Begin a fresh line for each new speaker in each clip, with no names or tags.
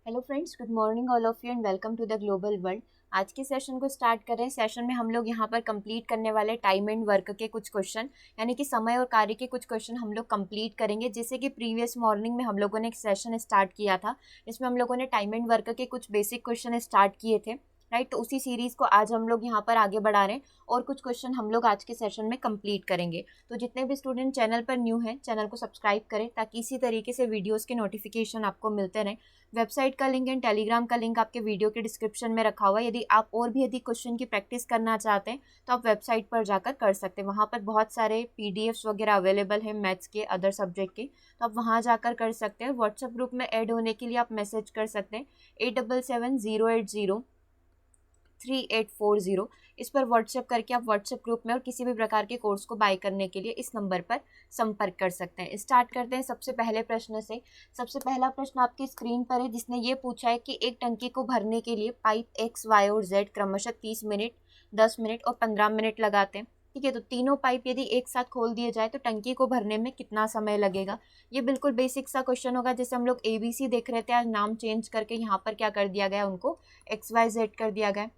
Hello friends, good morning all of you and welcome to the global world. आज के session को start कर रहे हैं। सेशन में हम लोग यहाँ पर कंप्लीट करने वाले टाइम एंड वर्क के कुछ क्वेश्चन, यानी कि समय और कार्य के कुछ क्वेश्चन हम लोग कंप्लीट करेंगे। जैसे कि प्रीवियस मॉर्निंग में हम लोगों ने एक सेशन स्टार्ट किया था, इसमें हम लोगों ने टाइम एंड वर्क के कुछ बेसिक क्वेश्चन स्टार्ट किए थे, राइट। तो उसी सीरीज़ को आज हम लोग यहाँ पर आगे बढ़ा रहे हैं और कुछ क्वेश्चन हम लोग आज के सेशन में कंप्लीट करेंगे। तो जितने भी स्टूडेंट चैनल पर न्यू हैं, चैनल को सब्सक्राइब करें ताकि इसी तरीके से वीडियोस के नोटिफिकेशन आपको मिलते रहें। वेबसाइट का लिंक एंड टेलीग्राम का लिंक आपके वीडियो के डिस्क्रिप्शन में रखा हुआ है। यदि आप और भी यदि क्वेश्चन की प्रैक्टिस करना चाहते हैं तो आप वेबसाइट पर जाकर कर सकते हैं। वहाँ पर बहुत सारे पीडीएफ्स वगैरह अवेलेबल हैं मैथ्स के, अदर सब्जेक्ट के, तो आप वहाँ जाकर कर सकते हैं। व्हाट्सएप ग्रुप में ऐड होने के लिए आप मैसेज कर सकते हैं 8770803840। इस पर व्हाट्सएप करके आप व्हाट्सएप ग्रुप में और किसी भी प्रकार के कोर्स को बाय करने के लिए इस नंबर पर संपर्क कर सकते हैं। स्टार्ट करते हैं सबसे पहले प्रश्न से। सबसे पहला प्रश्न आपकी स्क्रीन पर है, जिसने ये पूछा है कि एक टंकी को भरने के लिए पाइप एक्स, वाई और जेड क्रमशः 30 मिनट, 10 मिनट और 15 मिनट लगाते हैं। ठीक है, तो तीनों पाइप यदि एक साथ खोल दिए जाए तो टंकी को भरने में कितना समय लगेगा। ये बिल्कुल बेसिक सा क्वेश्चन होगा। जैसे हम लोग ABC देख रहे थे, आज नाम चेंज करके यहाँ पर क्या कर दिया गया, उनको XYZ कर दिया गया।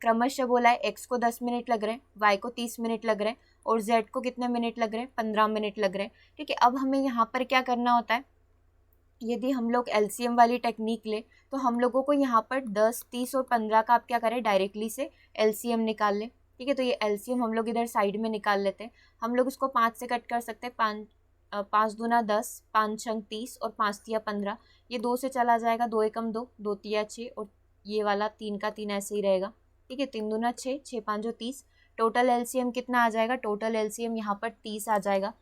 क्रमशः बोला है एक्स को 10 मिनट लग रहे हैं, वाई को 30 मिनट लग रहे हैं और जेड को कितने मिनट लग रहे हैं, 15 मिनट लग रहे हैं। ठीक है, अब हमें यहाँ पर क्या करना होता है, यदि हम लोग एलसीएम वाली टेक्निक ले तो हम लोगों को यहाँ पर 10, 30 और 15 का आप क्या करें, डायरेक्टली से एलसीएम निकाल लें। ठीक है, तो ये एलसीएम हम लोग इधर साइड में निकाल लेते हैं। हम लोग इसको 5 से कट कर सकते हैं। 5 दूना 10, 5 छंग 30 और 5 तिया 15। ये 2 से चला जाएगा, 2 एकम 2, 2 तिया 6 और ये वाला 3 का 3 ऐसे ही रहेगा। ठीक है, 3 दूना 6, 6 पाँचों 30। टोटल एलसीएम कितना आ जाएगा, टोटल एलसीएम यहाँ पर 30 आ जाएगा।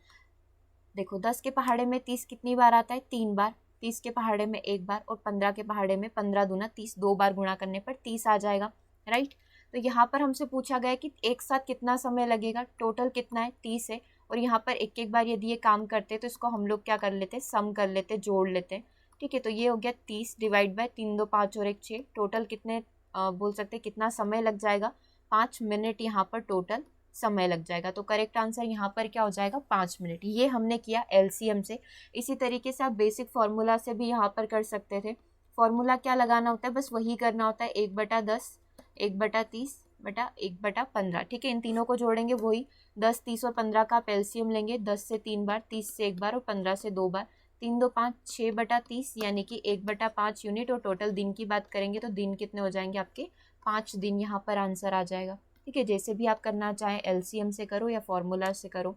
देखो 10 के पहाड़े में 30 कितनी बार आता है, 3 बार। 30 के पहाड़े में 1 बार और 15 के पहाड़े में 15 दूना 30, 2 बार गुणा करने पर 30 आ जाएगा, राइट। तो यहाँ पर हमसे पूछा गया है कि एक साथ कितना समय लगेगा, टोटल कितना है, 30 है। और यहाँ पर एक एक बार यदि ये काम करते हैं तो इसको हम लोग क्या कर लेते हैं, सम कर लेते हैं, जोड़ लेते हैं। ठीक है, तो ये हो गया 30 डिवाइड बाय 3 2 5 और 1 6। टोटल कितने बोल सकते हैं कितना समय लग जाएगा, 5 मिनट यहाँ पर टोटल समय लग जाएगा। तो करेक्ट आंसर यहाँ पर क्या हो जाएगा, 5 मिनट। ये हमने किया एलसीएम से। इसी तरीके से आप बेसिक फार्मूला से भी यहाँ पर कर सकते थे। फार्मूला क्या लगाना होता है, बस वही करना होता है, 1/10, 1/30 बटा 1/15। ठीक है, इन तीनों को जोड़ेंगे, वही 10, 30 और 15 का आप एलसीएम लेंगे। 10 से 3 बार, 30 से 1 बार और 15 से 2 बार। 3 2 5, 6/30 यानी कि 1/5 यूनिट। और टोटल दिन की बात करेंगे तो दिन कितने हो जाएंगे आपके, 5 दिन यहाँ पर आंसर आ जाएगा। ठीक है, जैसे भी आप करना चाहें, एलसीएम से करो या फॉर्मूला से करो।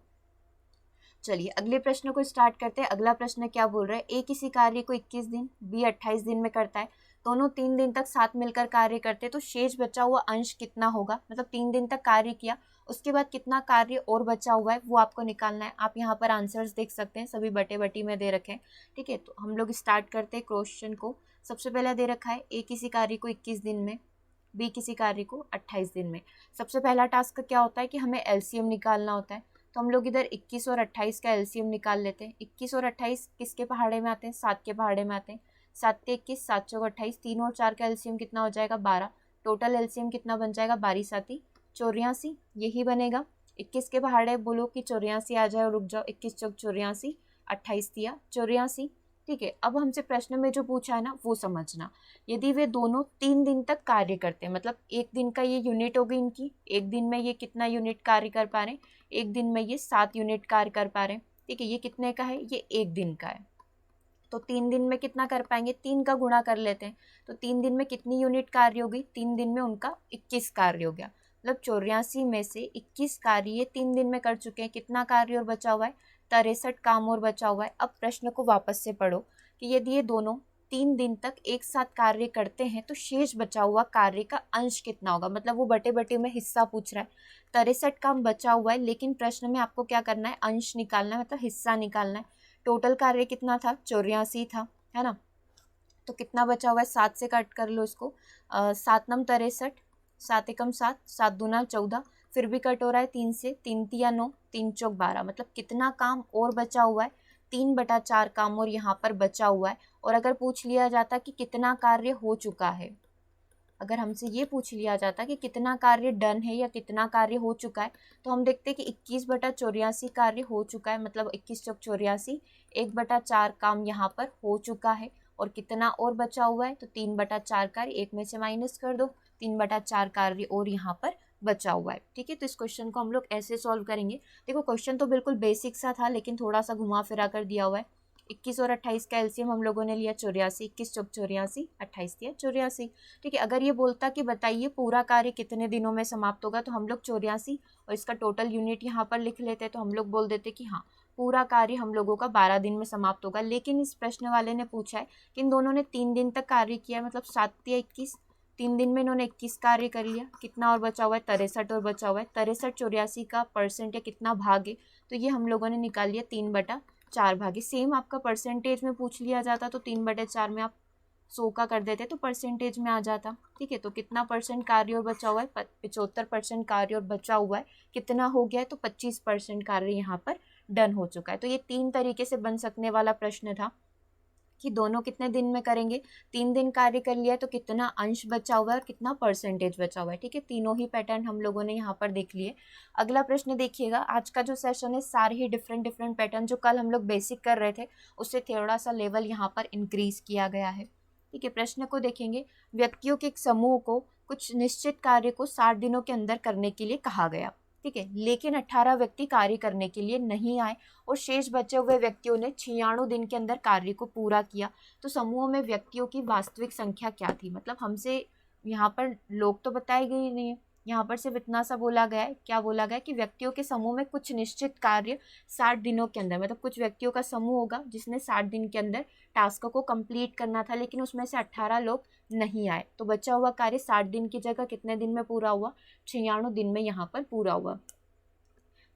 चलिए अगले प्रश्न को स्टार्ट करते हैं। अगला प्रश्न क्या बोल रहा है, ए किसी कार्य को 21 दिन, बी 28 दिन में करता है। दोनों 3 दिन तक साथ मिलकर कार्य करते हैं, तो शेष बचा हुआ अंश कितना होगा। मतलब 3 दिन तक कार्य किया, उसके बाद कितना कार्य और बचा हुआ है वो आपको निकालना है। आप यहाँ पर आंसर्स देख सकते हैं, सभी बटे बटी में दे रखे हैं। ठीक है, तो हम लोग स्टार्ट करते हैं क्वेश्चन को। सबसे पहला दे रखा है ए किसी कार्य को 21 दिन में, बी किसी कार्य को 28 दिन में। सबसे पहला टास्क क्या होता है कि हमें एलसीएम निकालना होता है। तो हम लोग इधर 21 और 28 का एलसीएम निकाल लेते हैं। 21 और 28 किसके पहाड़े में आते हैं, 7 के पहाड़े में आते हैं। 7 के 21, 7 चौक 28, 3 और 4 का एलसीएम कितना हो जाएगा, 12। टोटल एलसीएम कितना बन जाएगा, 12 साथी 84, यही बनेगा। 21 के पहाड़े बोलो कि 84 आ जाए और रुक जाओ, 21 चौक 84, 28 दिया 84। ठीक है, अब हमसे प्रश्न में जो पूछा है ना वो समझना। यदि वे दोनों 3 दिन तक कार्य करते हैं, मतलब एक दिन का ये यूनिट होगी इनकी, एक दिन में ये कितना यूनिट कार्य कर पा रहे हैं, एक दिन में ये 7 यूनिट कार्य कर पा रहे हैं। ठीक है, ये कितने का है, ये एक दिन का है। तो 3 दिन में कितना कर पाएंगे, 3 का गुणा कर लेते हैं। तो 3 दिन में कितनी यूनिट कार्य होगी, 3 दिन में उनका 21 कार्य हो गया। मतलब 84 में से 21 कार्य ये 3 दिन में कर चुके हैं। कितना कार्य और बचा हुआ है, 63 काम और बचा हुआ है। अब प्रश्न को वापस से पढ़ो कि यदि ये दोनों 3 दिन तक एक साथ कार्य करते हैं तो शेष बचा हुआ कार्य का अंश कितना होगा। मतलब वो बटे बटे में हिस्सा पूछ रहा है। 63 काम बचा हुआ है, लेकिन प्रश्न में आपको क्या करना है, अंश निकालना है, मतलब हिस्सा निकालना है। टोटल कार्य कितना था, 84 था, है ना। तो कितना बचा हुआ है, 7 से कट कर लो इसको। 7 नम 63, 7 एकम 7, 7 दूना 14, फिर भी कट हो रहा है 3 से, 3 तिया 9, 3 चौक 12। मतलब कितना काम और बचा हुआ है, 3/4 काम और यहाँ पर बचा हुआ है। और अगर पूछ लिया जाता कि कितना कार्य हो चुका है, अगर हमसे ये पूछ लिया जाता कि कितना कार्य डन है या कितना कार्य हो चुका है, तो हम देखते कि 21/84 कार्य हो चुका है। मतलब 21 चौक 84, 1/4 काम यहाँ पर हो चुका है। और कितना और बचा हुआ है, तो 3/4 कार्य 1 में से माइनस कर दो, 3/4 कार्य और यहाँ पर बचा हुआ है। ठीक है, तो इस क्वेश्चन को हम लोग ऐसे सॉल्व करेंगे। देखो क्वेश्चन तो बिल्कुल बेसिक सा था, लेकिन थोड़ा सा घुमा फिरा कर दिया हुआ है। 21 और 28 का एलसीएम हम लोगों ने लिया 84, 21 चौक 84, 28 दिया 84। ठीक है, अगर ये बोलता कि बताइए पूरा कार्य कितने दिनों में समाप्त होगा, तो हम लोग 84 और इसका टोटल यूनिट यहाँ पर लिख लेते, तो हम लोग बोल देते कि हाँ पूरा कार्य हम लोगों का 12 दिन में समाप्त होगा। लेकिन इस प्रश्न वाले ने पूछा है कि इन दोनों ने 3 दिन तक कार्य किया है, मतलब 7 या 21, 3 दिन में इन्होंने 21 कार्य कर लिया। कितना और बचा हुआ है, 63 और बचा हुआ है। 63 84 का परसेंट या कितना भाग है, तो ये हम लोगों ने निकाल लिया 3/4 भागे। सेम आपका परसेंटेज में पूछ लिया जाता तो 3/4 में आप 100 का कर देते तो परसेंटेज में आ जाता। ठीक है, तो कितना परसेंट कार्य और बचा हुआ है, 75% कार्य और बचा हुआ है। कितना हो गया है, तो 25% कार्य यहाँ पर डन हो चुका है। तो ये 3 तरीके से बन सकने वाला प्रश्न था कि दोनों कितने दिन में करेंगे। 3 दिन कार्य कर लिया है तो कितना अंश बचा हुआ है और कितना परसेंटेज बचा हुआ है। ठीक है, तीनों ही पैटर्न हम लोगों ने यहाँ पर देख लिए। अगला प्रश्न देखिएगा, आज का जो सेशन है सारे ही डिफरेंट डिफरेंट पैटर्न जो कल हम लोग बेसिक कर रहे थे उससे थोड़ा सा लेवल यहाँ पर इंक्रीज किया गया है। ठीक है, प्रश्न को देखेंगे, व्यक्तियों के एक समूह को कुछ निश्चित कार्य को 60 दिनों के अंदर करने के लिए कहा गया। ठीक है, लेकिन 18 व्यक्ति कार्य करने के लिए नहीं आए और शेष बचे हुए व्यक्तियों ने 96 दिन के अंदर कार्य को पूरा किया। तो समूह में व्यक्तियों की वास्तविक संख्या क्या थी, मतलब हमसे यहाँ पर लोग तो बताए गए नहीं है, यहाँ पर सिर्फ इतना सा बोला गया है। क्या बोला गया कि व्यक्तियों के समूह में कुछ निश्चित कार्य 60 दिनों के अंदर, मतलब कुछ व्यक्तियों का समूह होगा जिसने 60 दिन के अंदर टास्क को कंप्लीट करना था, लेकिन उसमें से 18 लोग नहीं आए। तो बचा हुआ कार्य 60 दिन की जगह कितने दिन में पूरा हुआ, 96 दिन में यहाँ पर पूरा हुआ।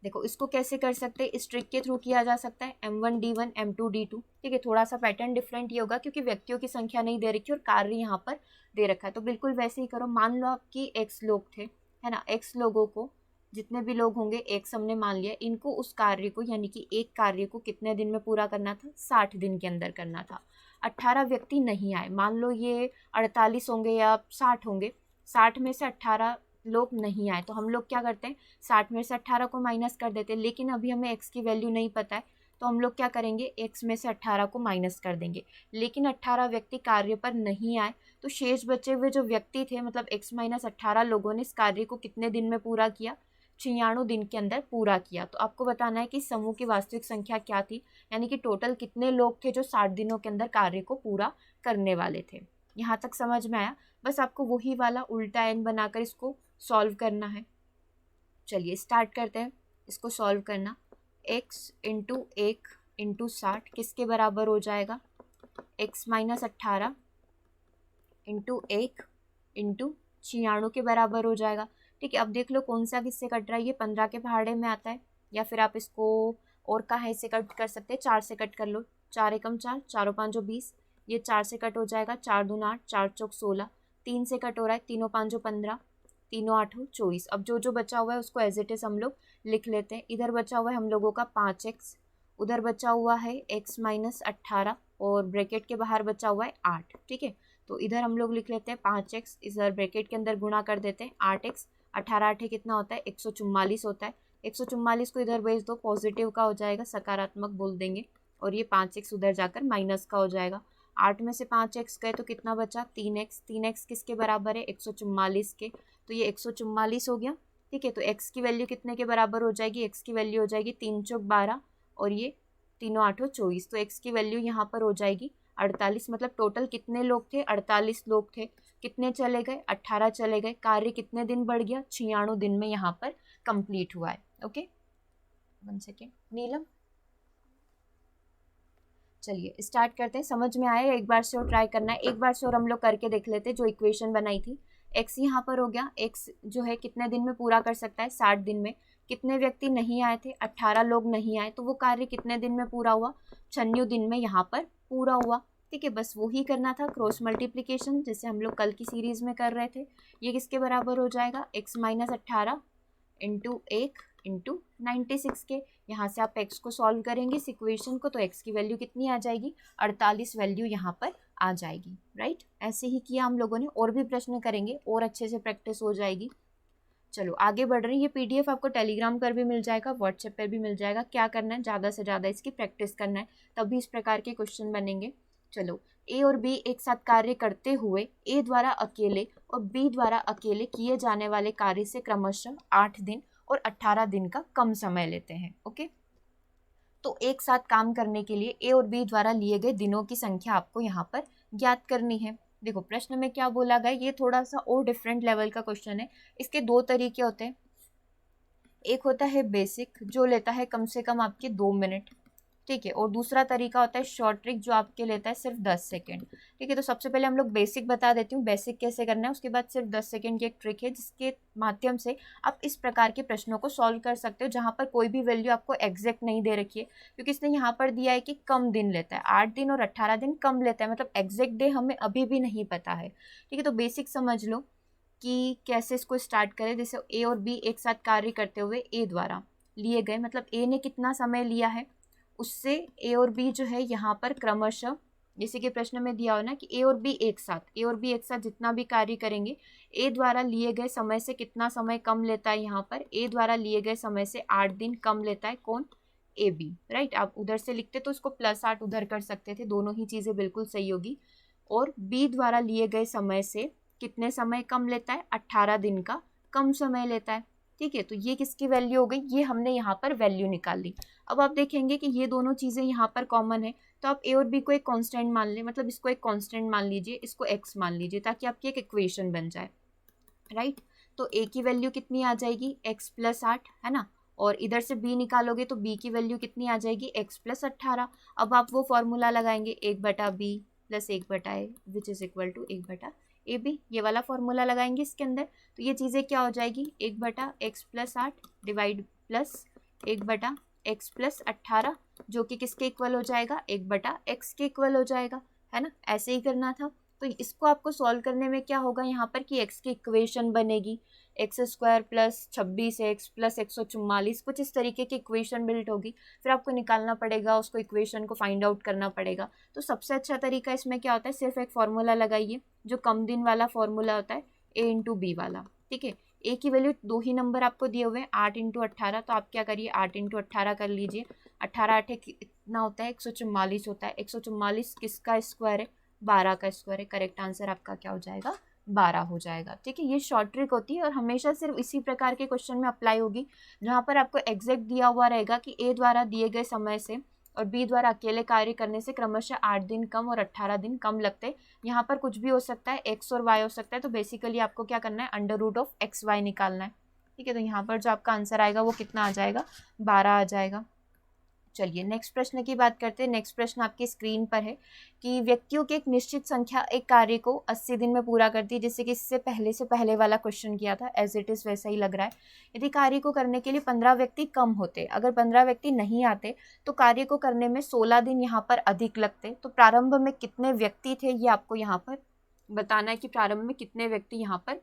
देखो इसको कैसे कर सकते हैं, इस ट्रिक के थ्रू किया जा सकता है, M1 D1 M2 D2। ठीक है, थोड़ा सा पैटर्न डिफरेंट ही होगा क्योंकि व्यक्तियों की संख्या नहीं दे रखी और कार्य यहाँ पर दे रखा है। तो बिल्कुल वैसे ही करो। मान लो आपकी X लोग थे, है ना, X लोगों को, जितने भी लोग होंगे X हमने मान लिया, इनको उस कार्य को यानी कि एक कार्य को कितने दिन में पूरा करना था, 60 दिन के अंदर करना था। 18 व्यक्ति नहीं आए, मान लो ये 48 होंगे या 60 होंगे, 60 में से 18 लोग नहीं आए, तो हम लोग क्या करते हैं, 60 में से 18 को माइनस कर देते हैं। लेकिन अभी हमें x की वैल्यू नहीं पता है, तो हम लोग क्या करेंगे, x में से 18 को माइनस कर देंगे। लेकिन 18 व्यक्ति कार्य पर नहीं आए, तो शेष बचे हुए जो व्यक्ति थे, मतलब x - 18 लोगों ने इस कार्य को कितने दिन में पूरा किया, 96 दिन के अंदर पूरा किया। तो आपको बताना है कि समूह की वास्तविक संख्या क्या थी, यानी कि टोटल कितने लोग थे जो 60 दिनों के अंदर कार्य को पूरा करने वाले थे। यहाँ तक समझ में आया? बस आपको वही वाला उल्टा एन बनाकर इसको सॉल्व करना है। चलिए स्टार्ट करते हैं इसको सॉल्व करना। x × 1 × 60 किसके बराबर हो जाएगा, x - 18 × 1 × 96 के बराबर हो जाएगा। ठीक है, अब देख लो कौन सा किससे कट रहा है, ये 15 के पहाड़े में आता है, या फिर आप इसको और कहाँ से कट कर सकते हैं, 4 से कट कर लो। 4 एकम 4, 4 5 20, ये 4 से कट हो जाएगा, 4 दून 8, 4 चौक 16, 3 से कट हो रहा है, 3 5 15, 3 8 24। अब जो जो बचा हुआ है उसको एज इट इज हम लोग लिख लेते हैं। इधर बचा हुआ है हम लोगों का 5x, उधर बचा हुआ है x - 18 और ब्रैकेट के बाहर बचा हुआ है 8। ठीक है, तो इधर हम लोग लिख लेते हैं 5x, इधर ब्रैकेट के अंदर गुणा कर देते हैं 8x, 18 8 कितना होता है, 144 होता है। 144 को इधर भेज दो, पॉजिटिव का हो जाएगा, सकारात्मक बोल देंगे, और ये 5x उधर जाकर माइनस का हो जाएगा। 8 में से 5x गए तो कितना बचा, 3x। 3x किसके बराबर है, 144 के, तो ये 144 हो गया। ठीक है, तो x की वैल्यू कितने के बराबर हो जाएगी, x की वैल्यू हो जाएगी 3 चौक 12 और ये 3 8 24, तो x की वैल्यू यहाँ पर हो जाएगी 48। मतलब टोटल कितने लोग थे, 48 लोग थे। कितने चले गए, 18 चले गए। कार्य कितने दिन बढ़ गया, 96 दिन में यहाँ पर कंप्लीट हुआ है। ओके, 1 सेकेंड नीलम, चलिए स्टार्ट करते हैं। समझ में आया, एक बार से और ट्राई करना है, एक बार से और हम लोग करके देख लेते हैं। जो इक्वेशन बनाई थी, x यहाँ पर हो गया, x जो है कितने दिन में पूरा कर सकता है, 60 दिन में। कितने व्यक्ति नहीं आए थे, 18 लोग नहीं आए, तो वो कार्य कितने दिन में पूरा हुआ, 96 दिन में यहाँ पर पूरा हुआ। ठीक है, बस वही करना था, क्रॉस मल्टीप्लिकेशन जैसे हम लोग कल की सीरीज में कर रहे थे। ये किसके बराबर हो जाएगा, x - 18 × 1 × 96 के। यहाँ से आप x को सॉल्व करेंगे इस इक्वेशन को, तो x की वैल्यू कितनी आ जाएगी, 48 वैल्यू यहाँ पर आ जाएगी। राइट, ऐसे ही किया हम लोगों ने, और भी प्रश्न करेंगे और अच्छे से प्रैक्टिस हो जाएगी। चलो आगे बढ़ रहे हैं। ये PDF आपको टेलीग्राम पर भी मिल जाएगा, व्हाट्सएप पर भी मिल जाएगा। क्या करना है, ज़्यादा से ज़्यादा इसकी प्रैक्टिस करना है, तभी इस प्रकार के क्वेश्चन बनेंगे। चलो, ए और बी एक साथ कार्य करते हुए ए द्वारा अकेले और बी द्वारा अकेले किए जाने वाले कार्य से क्रमशः 8 दिन और 18 दिन का कम समय लेते हैं। ओके, तो एक साथ काम करने के लिए ए और बी द्वारा लिए गए दिनों की संख्या आपको यहाँ पर ज्ञात करनी है। देखो प्रश्न में क्या बोला गया, ये थोड़ा सा और डिफरेंट लेवल का क्वेश्चन है। इसके दो तरीके होते हैं, एक होता है बेसिक जो लेता है कम से कम आपके 2 मिनट, ठीक है, और दूसरा तरीका होता है शॉर्ट ट्रिक जो आपके लेता है सिर्फ 10 सेकेंड। ठीक है, तो सबसे पहले हम लोग बेसिक बता देती हूँ, बेसिक कैसे करना है, उसके बाद सिर्फ 10 सेकेंड की एक ट्रिक है जिसके माध्यम से आप इस प्रकार के प्रश्नों को सॉल्व कर सकते हो जहाँ पर कोई भी वैल्यू आपको एग्जैक्ट नहीं दे रखी है, क्योंकि इसने यहाँ पर दिया है कि कम दिन लेता है, 8 दिन और 18 दिन कम लेता है, मतलब एग्जैक्ट डे हमें अभी भी नहीं पता है। ठीक है, तो बेसिक समझ लो कि कैसे इसको स्टार्ट करें। जैसे ए और बी एक साथ कार्य करते हुए ए द्वारा लिए गए, मतलब ए ने कितना समय लिया है, उससे ए और बी जो है यहाँ पर क्रमशः, जैसे कि प्रश्न में दिया हो ना कि ए और बी एक साथ जितना भी कार्य करेंगे ए द्वारा लिए गए समय से कितना समय कम लेता है, यहाँ पर ए द्वारा लिए गए समय से 8 दिन कम लेता है। कौन? A B, right. आप उधर से लिखते तो उसको +8 उधर कर सकते थे, दोनों ही चीज़ें बिल्कुल सही होगी। और बी द्वारा लिए गए समय से कितने समय कम लेता है, 18 दिन का कम समय लेता है। ठीक है, तो ये किसकी वैल्यू हो गई, ये हमने यहाँ पर वैल्यू निकाल ली। अब आप देखेंगे कि ये दोनों चीज़ें यहाँ पर कॉमन है, तो आप ए और बी को एक कांस्टेंट मान लें, मतलब इसको एक कांस्टेंट मान लीजिए, इसको एक्स मान लीजिए, ताकि आपकी एक इक्वेशन बन जाए, राइट। तो ए की वैल्यू कितनी आ जाएगी, x + 8, है ना, और इधर से b निकालोगे तो b की वैल्यू कितनी आ जाएगी, x + 18। अब आप वो फॉर्मूला लगाएंगे 1/b + 1/a which is equal to 1/ab, ये वाला फॉर्मूला लगाएंगे इसके अंदर, तो ये चीज़ें क्या हो जाएगी, 1/x + 8 डिवाइड प्लस 1/x + 18, जो कि किसके इक्वल हो जाएगा, 1/x के इक्वल हो जाएगा, है ना। ऐसे ही करना था। तो इसको आपको सॉल्व करने में क्या होगा यहाँ पर कि x की इक्वेशन बनेगी, x² + 26x + 144, कुछ इस तरीके की इक्वेशन बिल्ट होगी, फिर आपको निकालना पड़ेगा, उसको इक्वेशन को फाइंड आउट करना पड़ेगा। तो सबसे अच्छा तरीका इसमें क्या होता है, सिर्फ एक फॉर्मूला लगाइए जो कम दिन वाला फॉर्मूला होता है, a × b वाला। ठीक है, a की वैल्यू 2 ही नंबर आपको दिए हुए हैं, 8 × 18, तो आप क्या करिए 8 × 18 कर लीजिए, 18 8 कितना होता है, 144 होता है, 144 किसका स्क्वायर है, 12 का स्क्वायर है। करेक्ट आंसर आपका क्या हो जाएगा, 12 हो जाएगा। ठीक है, ये शॉर्ट ट्रिक होती है और हमेशा सिर्फ इसी प्रकार के क्वेश्चन में अप्लाई होगी, जहाँ पर आपको एग्जैक्ट दिया हुआ रहेगा कि ए द्वारा दिए गए समय से और बी द्वारा अकेले कार्य करने से क्रमशः 8 दिन कम और 18 दिन कम लगते हैं। यहाँ पर कुछ भी हो सकता है, एक्स और वाई हो सकता है, तो बेसिकली आपको क्या करना है, √(x_y) निकालना है। ठीक है, तो यहाँ पर जो आपका आंसर आएगा वो कितना आ जाएगा, 12 आ जाएगा। चलिए नेक्स्ट प्रश्न की बात करते हैं। नेक्स्ट प्रश्न आपकी स्क्रीन पर है कि व्यक्तियों की एक निश्चित संख्या एक कार्य को 80 दिन में पूरा करती है, जैसे कि इससे पहले वाला क्वेश्चन किया था, एज इट इज़ वैसा ही लग रहा है। यदि कार्य को करने के लिए 15 व्यक्ति कम होते, अगर 15 व्यक्ति नहीं आते तो कार्य को करने में 16 दिन यहाँ पर अधिक लगते। तो प्रारंभ में कितने व्यक्ति थे, ये आपको यहाँ पर बताना है कि प्रारंभ में कितने व्यक्ति यहाँ पर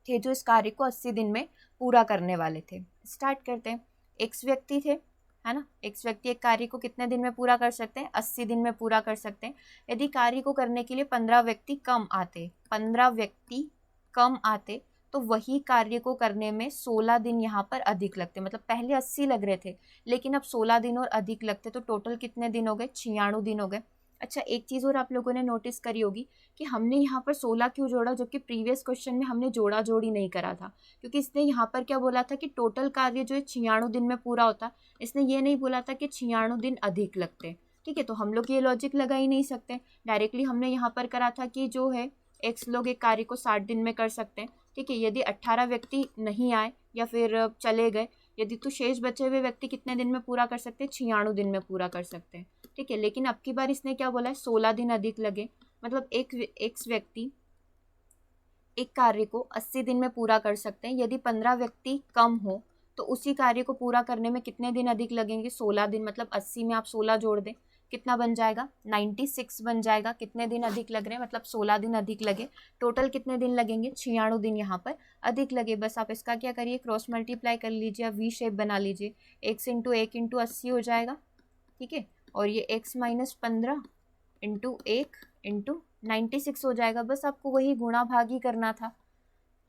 थे जो इस कार्य को 80 दिन में पूरा करने वाले थे। स्टार्ट करते हैं। x व्यक्ति थे, है ना, x व्यक्ति एक कार्य को कितने दिन में पूरा कर सकते हैं, 80 दिन में पूरा कर सकते हैं। यदि कार्य को करने के लिए 15 व्यक्ति कम आते, 15 व्यक्ति कम आते तो वही कार्य को करने में 16 दिन यहाँ पर अधिक लगते, मतलब पहले 80 लग रहे थे लेकिन अब 16 दिन और अधिक लगते, तो टोटल कितने दिन हो गए, 96 दिन हो गए। अच्छा, एक चीज़ और आप लोगों ने नोटिस करी होगी कि हमने यहाँ पर 16 क्यों जोड़ा, जबकि प्रीवियस क्वेश्चन में हमने जोड़ा जोड़ी नहीं करा था, क्योंकि इसने यहाँ पर क्या बोला था कि टोटल कार्य जो है 96 दिन में पूरा होता, इसने ये नहीं बोला था कि 96 दिन अधिक लगते। ठीक है, तो हम लोग ये लॉजिक लगा ही नहीं सकते, डायरेक्टली हमने यहाँ पर करा था कि जो है x लोग एक कार्य को 60 दिन में कर सकते हैं। ठीक है, यदि 18 व्यक्ति नहीं आए या फिर चले गए, यदि तो शेष बचे हुए व्यक्ति कितने दिन में पूरा कर सकते हैं, 96 दिन में पूरा कर सकते हैं। ठीक है, लेकिन अब की बार इसने क्या बोला है, 16 दिन अधिक लगे, मतलब एक व्यक्ति एक कार्य को 80 दिन में पूरा कर सकते हैं। यदि 15 व्यक्ति कम हो तो उसी कार्य को पूरा करने में कितने दिन अधिक लगेंगे, 16 दिन, मतलब 80 में आप 16 जोड़ दें, कितना बन जाएगा, 96 बन जाएगा। कितने दिन अधिक लग रहे हैं, मतलब 16 दिन अधिक लगे, टोटल कितने दिन लगेंगे, 96 दिन यहाँ पर अधिक लगे। बस आप इसका क्या करिए, क्रॉस मल्टीप्लाई कर लीजिए, वी शेप बना लीजिए, x × 1 × 80 हो जाएगा। ठीक है, और ये x - 15 × 1 × 96 हो जाएगा। बस आपको वही गुणा भाग ही करना था,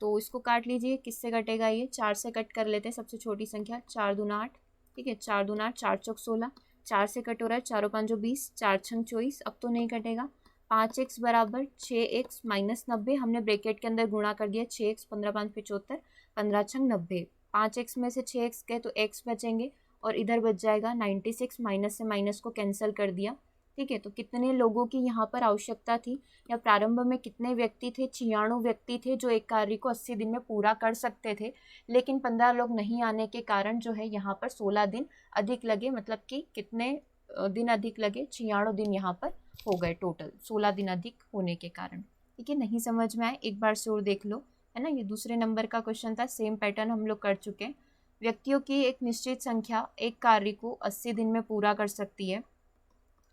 तो इसको काट लीजिए, किससे कटेगा, ये 4 से कट कर लेते हैं, सबसे छोटी संख्या 4 दूना 8। ठीक है, 4 दूना 8, 4 चौक 16, 4 से कट हो रहा है, 4 5 20, 4 6 24, अब तो नहीं कटेगा। 5x बराबर 6x माइनस 90, हमने ब्रैकेट के अंदर गुणा कर दिया, 6x 15 5 75, 15 6 90। 5x में से 6x गए तो x बचेंगे और इधर बच जाएगा 96, माइनस से माइनस को कैंसिल कर दिया। ठीक है, तो कितने लोगों की यहाँ पर आवश्यकता थी, या प्रारंभ में कितने व्यक्ति थे? 96 व्यक्ति थे जो एक कार्य को 80 दिन में पूरा कर सकते थे, लेकिन 15 लोग नहीं आने के कारण जो है यहाँ पर 16 दिन अधिक लगे। मतलब कि कितने दिन अधिक लगे? 96 दिन यहाँ पर हो गए टोटल, 16 दिन अधिक होने के कारण। ठीक है, नहीं समझ में आए एक बार से और देख लो, है ना। ये दूसरे नंबर का क्वेश्चन था, सेम पैटर्न हम लोग कर चुके हैं। व्यक्तियों की एक निश्चित संख्या एक कार्य को 80 दिन में पूरा कर सकती है।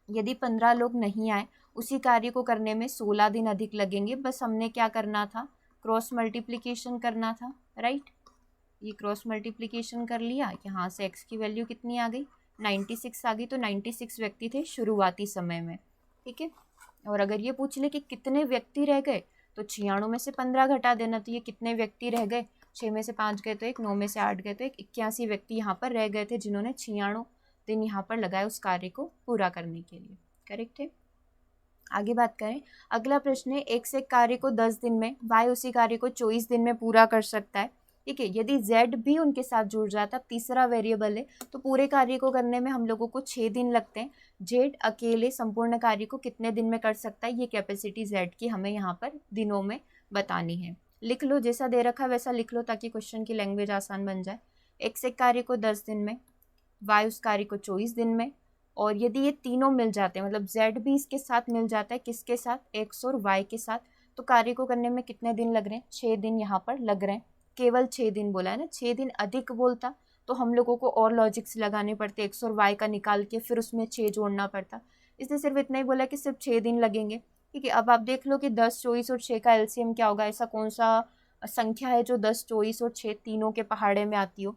यदि 15 लोग नहीं आए, उसी कार्य को करने में 16 दिन अधिक लगेंगे। बस हमने क्या करना था? क्रॉस मल्टीप्लिकेशन करना था, राइट। ये क्रॉस मल्टीप्लिकेशन कर लिया, यहाँ से x की वैल्यू कितनी आ गई? 96 आ गई। तो 96 व्यक्ति थे शुरुआती समय में। ठीक है, और अगर ये पूछ ले कि कितने व्यक्ति रह गए, तो 96 में से 15 घटा देना। तो ये कितने व्यक्ति रह गए? 6 में से 5 गए तो 1, 9 में से 8 गए तो 1, 81 व्यक्ति यहाँ पर रह गए थे जिन्होंने 96 दिन यहाँ पर लगाए उस कार्य को पूरा करने के लिए। करेक्ट है। आगे बात करें, अगला प्रश्न है, x एक कार्य को 10 दिन में, y उसी कार्य को 24 दिन में पूरा कर सकता है। ठीक है, यदि z भी उनके साथ जुड़ जाता, तीसरा वेरिएबल है, तो पूरे कार्य को करने में हम लोगों को 6 दिन लगते हैं। z अकेले संपूर्ण कार्य को कितने दिन में कर सकता है? ये कैपेसिटी z की हमें यहाँ पर दिनों में बतानी है। लिख लो, जैसा दे रखा है वैसा लिख लो ताकि क्वेश्चन की लैंग्वेज आसान बन जाए। x एक कार्य को 10 दिन में, y उस कार्य को 24 दिन में, और यदि ये तीनों मिल जाते हैं, मतलब z भी इसके साथ मिल जाता है, किसके साथ? x और y के साथ, तो कार्य को करने में कितने दिन लग रहे हैं? 6 दिन यहाँ पर लग रहे हैं। केवल 6 दिन बोला है ना, 6 दिन अधिक बोलता तो हम लोगों को और लॉजिक्स लगाने पड़ते, x और y का निकाल के फिर उसमें 6 जोड़ना पड़ता। इसने सिर्फ इतना ही बोला कि सिर्फ 6 दिन लगेंगे। ठीक है, अब आप देख लो कि 10, 24 और 6 का एलसीएम क्या होगा। ऐसा कौन सा संख्या है जो 10, 24 और 6 तीनों के पहाड़े में आती हो?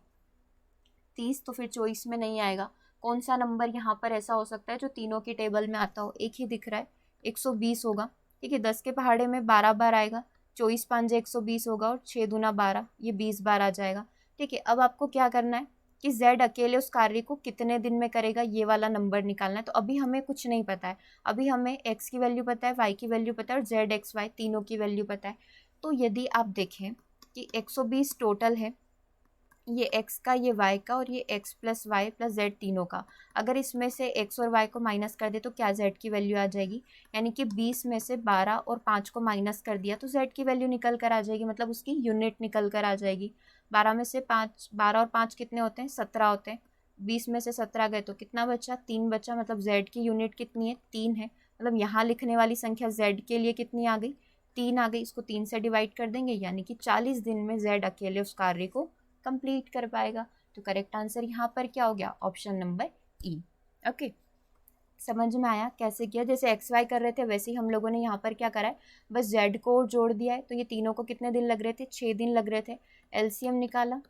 30 तो फिर 24 में नहीं आएगा। कौन सा नंबर यहाँ पर ऐसा हो सकता है जो तीनों की टेबल में आता हो? एक ही दिख रहा है, 120 होगा। ठीक है, 10 के पहाड़े में 12 बार आएगा, 24 5 120 होगा और 6 दूना 12, ये 20 बार आ जाएगा। ठीक है, अब आपको क्या करना है कि z अकेले उस कार्य को कितने दिन में करेगा, ये वाला नंबर निकालना है। तो अभी हमें कुछ नहीं पता है, अभी हमें x की वैल्यू पता है, y की वैल्यू पता है और z x y तीनों की वैल्यू पता है। तो यदि आप देखें कि 120 टोटल है, ये x का, ये y का, और ये x plus Y plus z तीनों का, अगर इसमें से x और y को माइनस कर दे तो क्या z की वैल्यू आ जाएगी? यानी कि 20 में से 12 और 5 को माइनस कर दिया तो z की वैल्यू निकल कर आ जाएगी, मतलब उसकी यूनिट निकल कर आ जाएगी। 12 में से 5, 12 और 5 कितने होते हैं? 17 होते हैं। 20 में से 17 गए तो कितना बचा? 3 बचा, मतलब z की यूनिट कितनी है? 3 है। मतलब यहाँ लिखने वाली संख्या z के लिए कितनी आ गई? 3 आ गई। इसको 3 से डिवाइड कर देंगे, यानी कि 40 दिन में z अकेले उस कार्य को कंप्लीट कर पाएगा। तो करेक्ट आंसर यहाँ पर क्या हो गया? ऑप्शन नंबर ई। ओके, समझ में आया कैसे किया? जैसे एक्स वाई कर रहे थे वैसे ही हम लोगों ने यहाँ पर क्या करा है, बस जेड को जोड़ दिया है। तो ये तीनों को कितने दिन लग रहे थे? 6 दिन लग रहे थे। एलसीएम निकाला,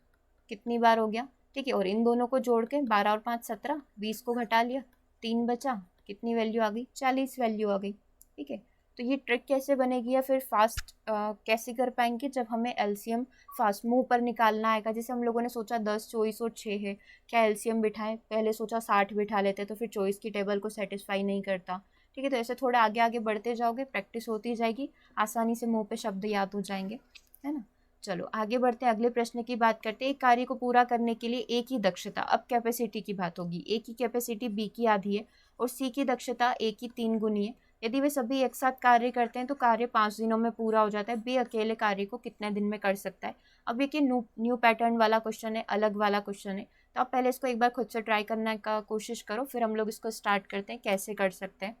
कितनी बार हो गया? ठीक है, और इन दोनों को जोड़ के 12 और 5 17, 20 को घटा लिया, 3 बचा, कितनी वैल्यू आ गई? 40 वैल्यू आ गई। ठीक है, तो ये ट्रिक कैसे बनेगी या फिर फास्ट कैसे कर पाएंगे? जब हमें एलसीएम फास्ट मुंह पर निकालना आएगा। जैसे हम लोगों ने सोचा 10, 24 और 6 है, क्या एलसीएम बिठाएं? पहले सोचा 60 बिठा लेते तो फिर 24 की टेबल को सेटिस्फाई नहीं करता। ठीक है, तो ऐसे थोड़े आगे आगे बढ़ते जाओगे, प्रैक्टिस होती जाएगी, आसानी से मुंह पे शब्द याद हो जाएंगे, है ना। चलो आगे बढ़ते हैं, अगले प्रश्न की बात करते हैं। एक कार्य को पूरा करने के लिए ए की दक्षता, अब कैपेसिटी की बात होगी। ए की कैपेसिटी बी की आधी है और सी की दक्षता ए की 3 गुनी है। यदि वे सभी एक साथ कार्य करते हैं तो कार्य 5 दिनों में पूरा हो जाता है। बी अकेले कार्य को कितने दिन में कर सकता है? अब ये न्यू पैटर्न वाला क्वेश्चन है, अलग वाला क्वेश्चन है, तो आप पहले इसको एक बार खुद से ट्राई करने का कोशिश करो, फिर हम लोग इसको स्टार्ट करते हैं कैसे कर सकते हैं।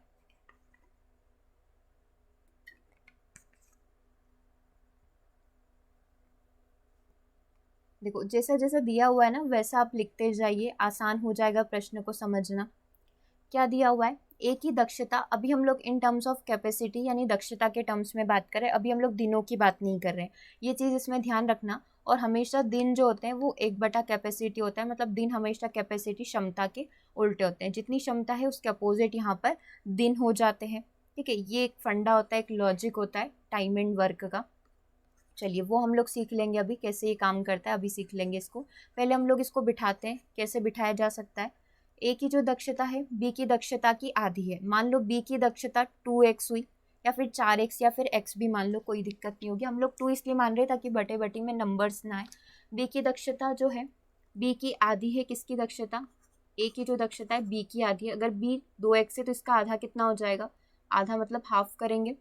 देखो जैसा जैसा दिया हुआ है ना वैसा आप लिखते जाइए, आसान हो जाएगा प्रश्न को समझना। क्या दिया हुआ है? ए की दक्षता, अभी हम लोग इन टर्म्स ऑफ कैपेसिटी यानी दक्षता के टर्म्स में बात करें, अभी हम लोग दिनों की बात नहीं कर रहे हैं, ये चीज़ इसमें ध्यान रखना। और हमेशा दिन जो होते हैं वो 1 बटा कैपेसिटी होता है, मतलब दिन हमेशा कैपेसिटी क्षमता के उल्टे होते हैं। जितनी क्षमता है उसके अपोजिट यहाँ पर दिन हो जाते हैं। ठीक है, ये एक फंडा होता है, एक लॉजिक होता है टाइम एंड वर्क का। चलिए वो हम लोग सीख लेंगे अभी कैसे ये काम करता है, अभी सीख लेंगे इसको। पहले हम लोग इसको बिठाते हैं, कैसे बिठाया जा सकता है। ए की जो दक्षता है बी की दक्षता की आधी है। मान लो बी की दक्षता 2x हुई या फिर 4x या फिर x भी मान लो, कोई दिक्कत नहीं होगी। हम लोग 2 इसलिए मान रहे हैं ताकि बटे बटी में नंबर्स ना आए। बी की दक्षता जो है बी की आधी है, किसकी दक्षता, ए की जो दक्षता है बी की आधी है। अगर बी 2x है तो इसका आधा कितना हो जाएगा, आधा मतलब हाफ करेंगे,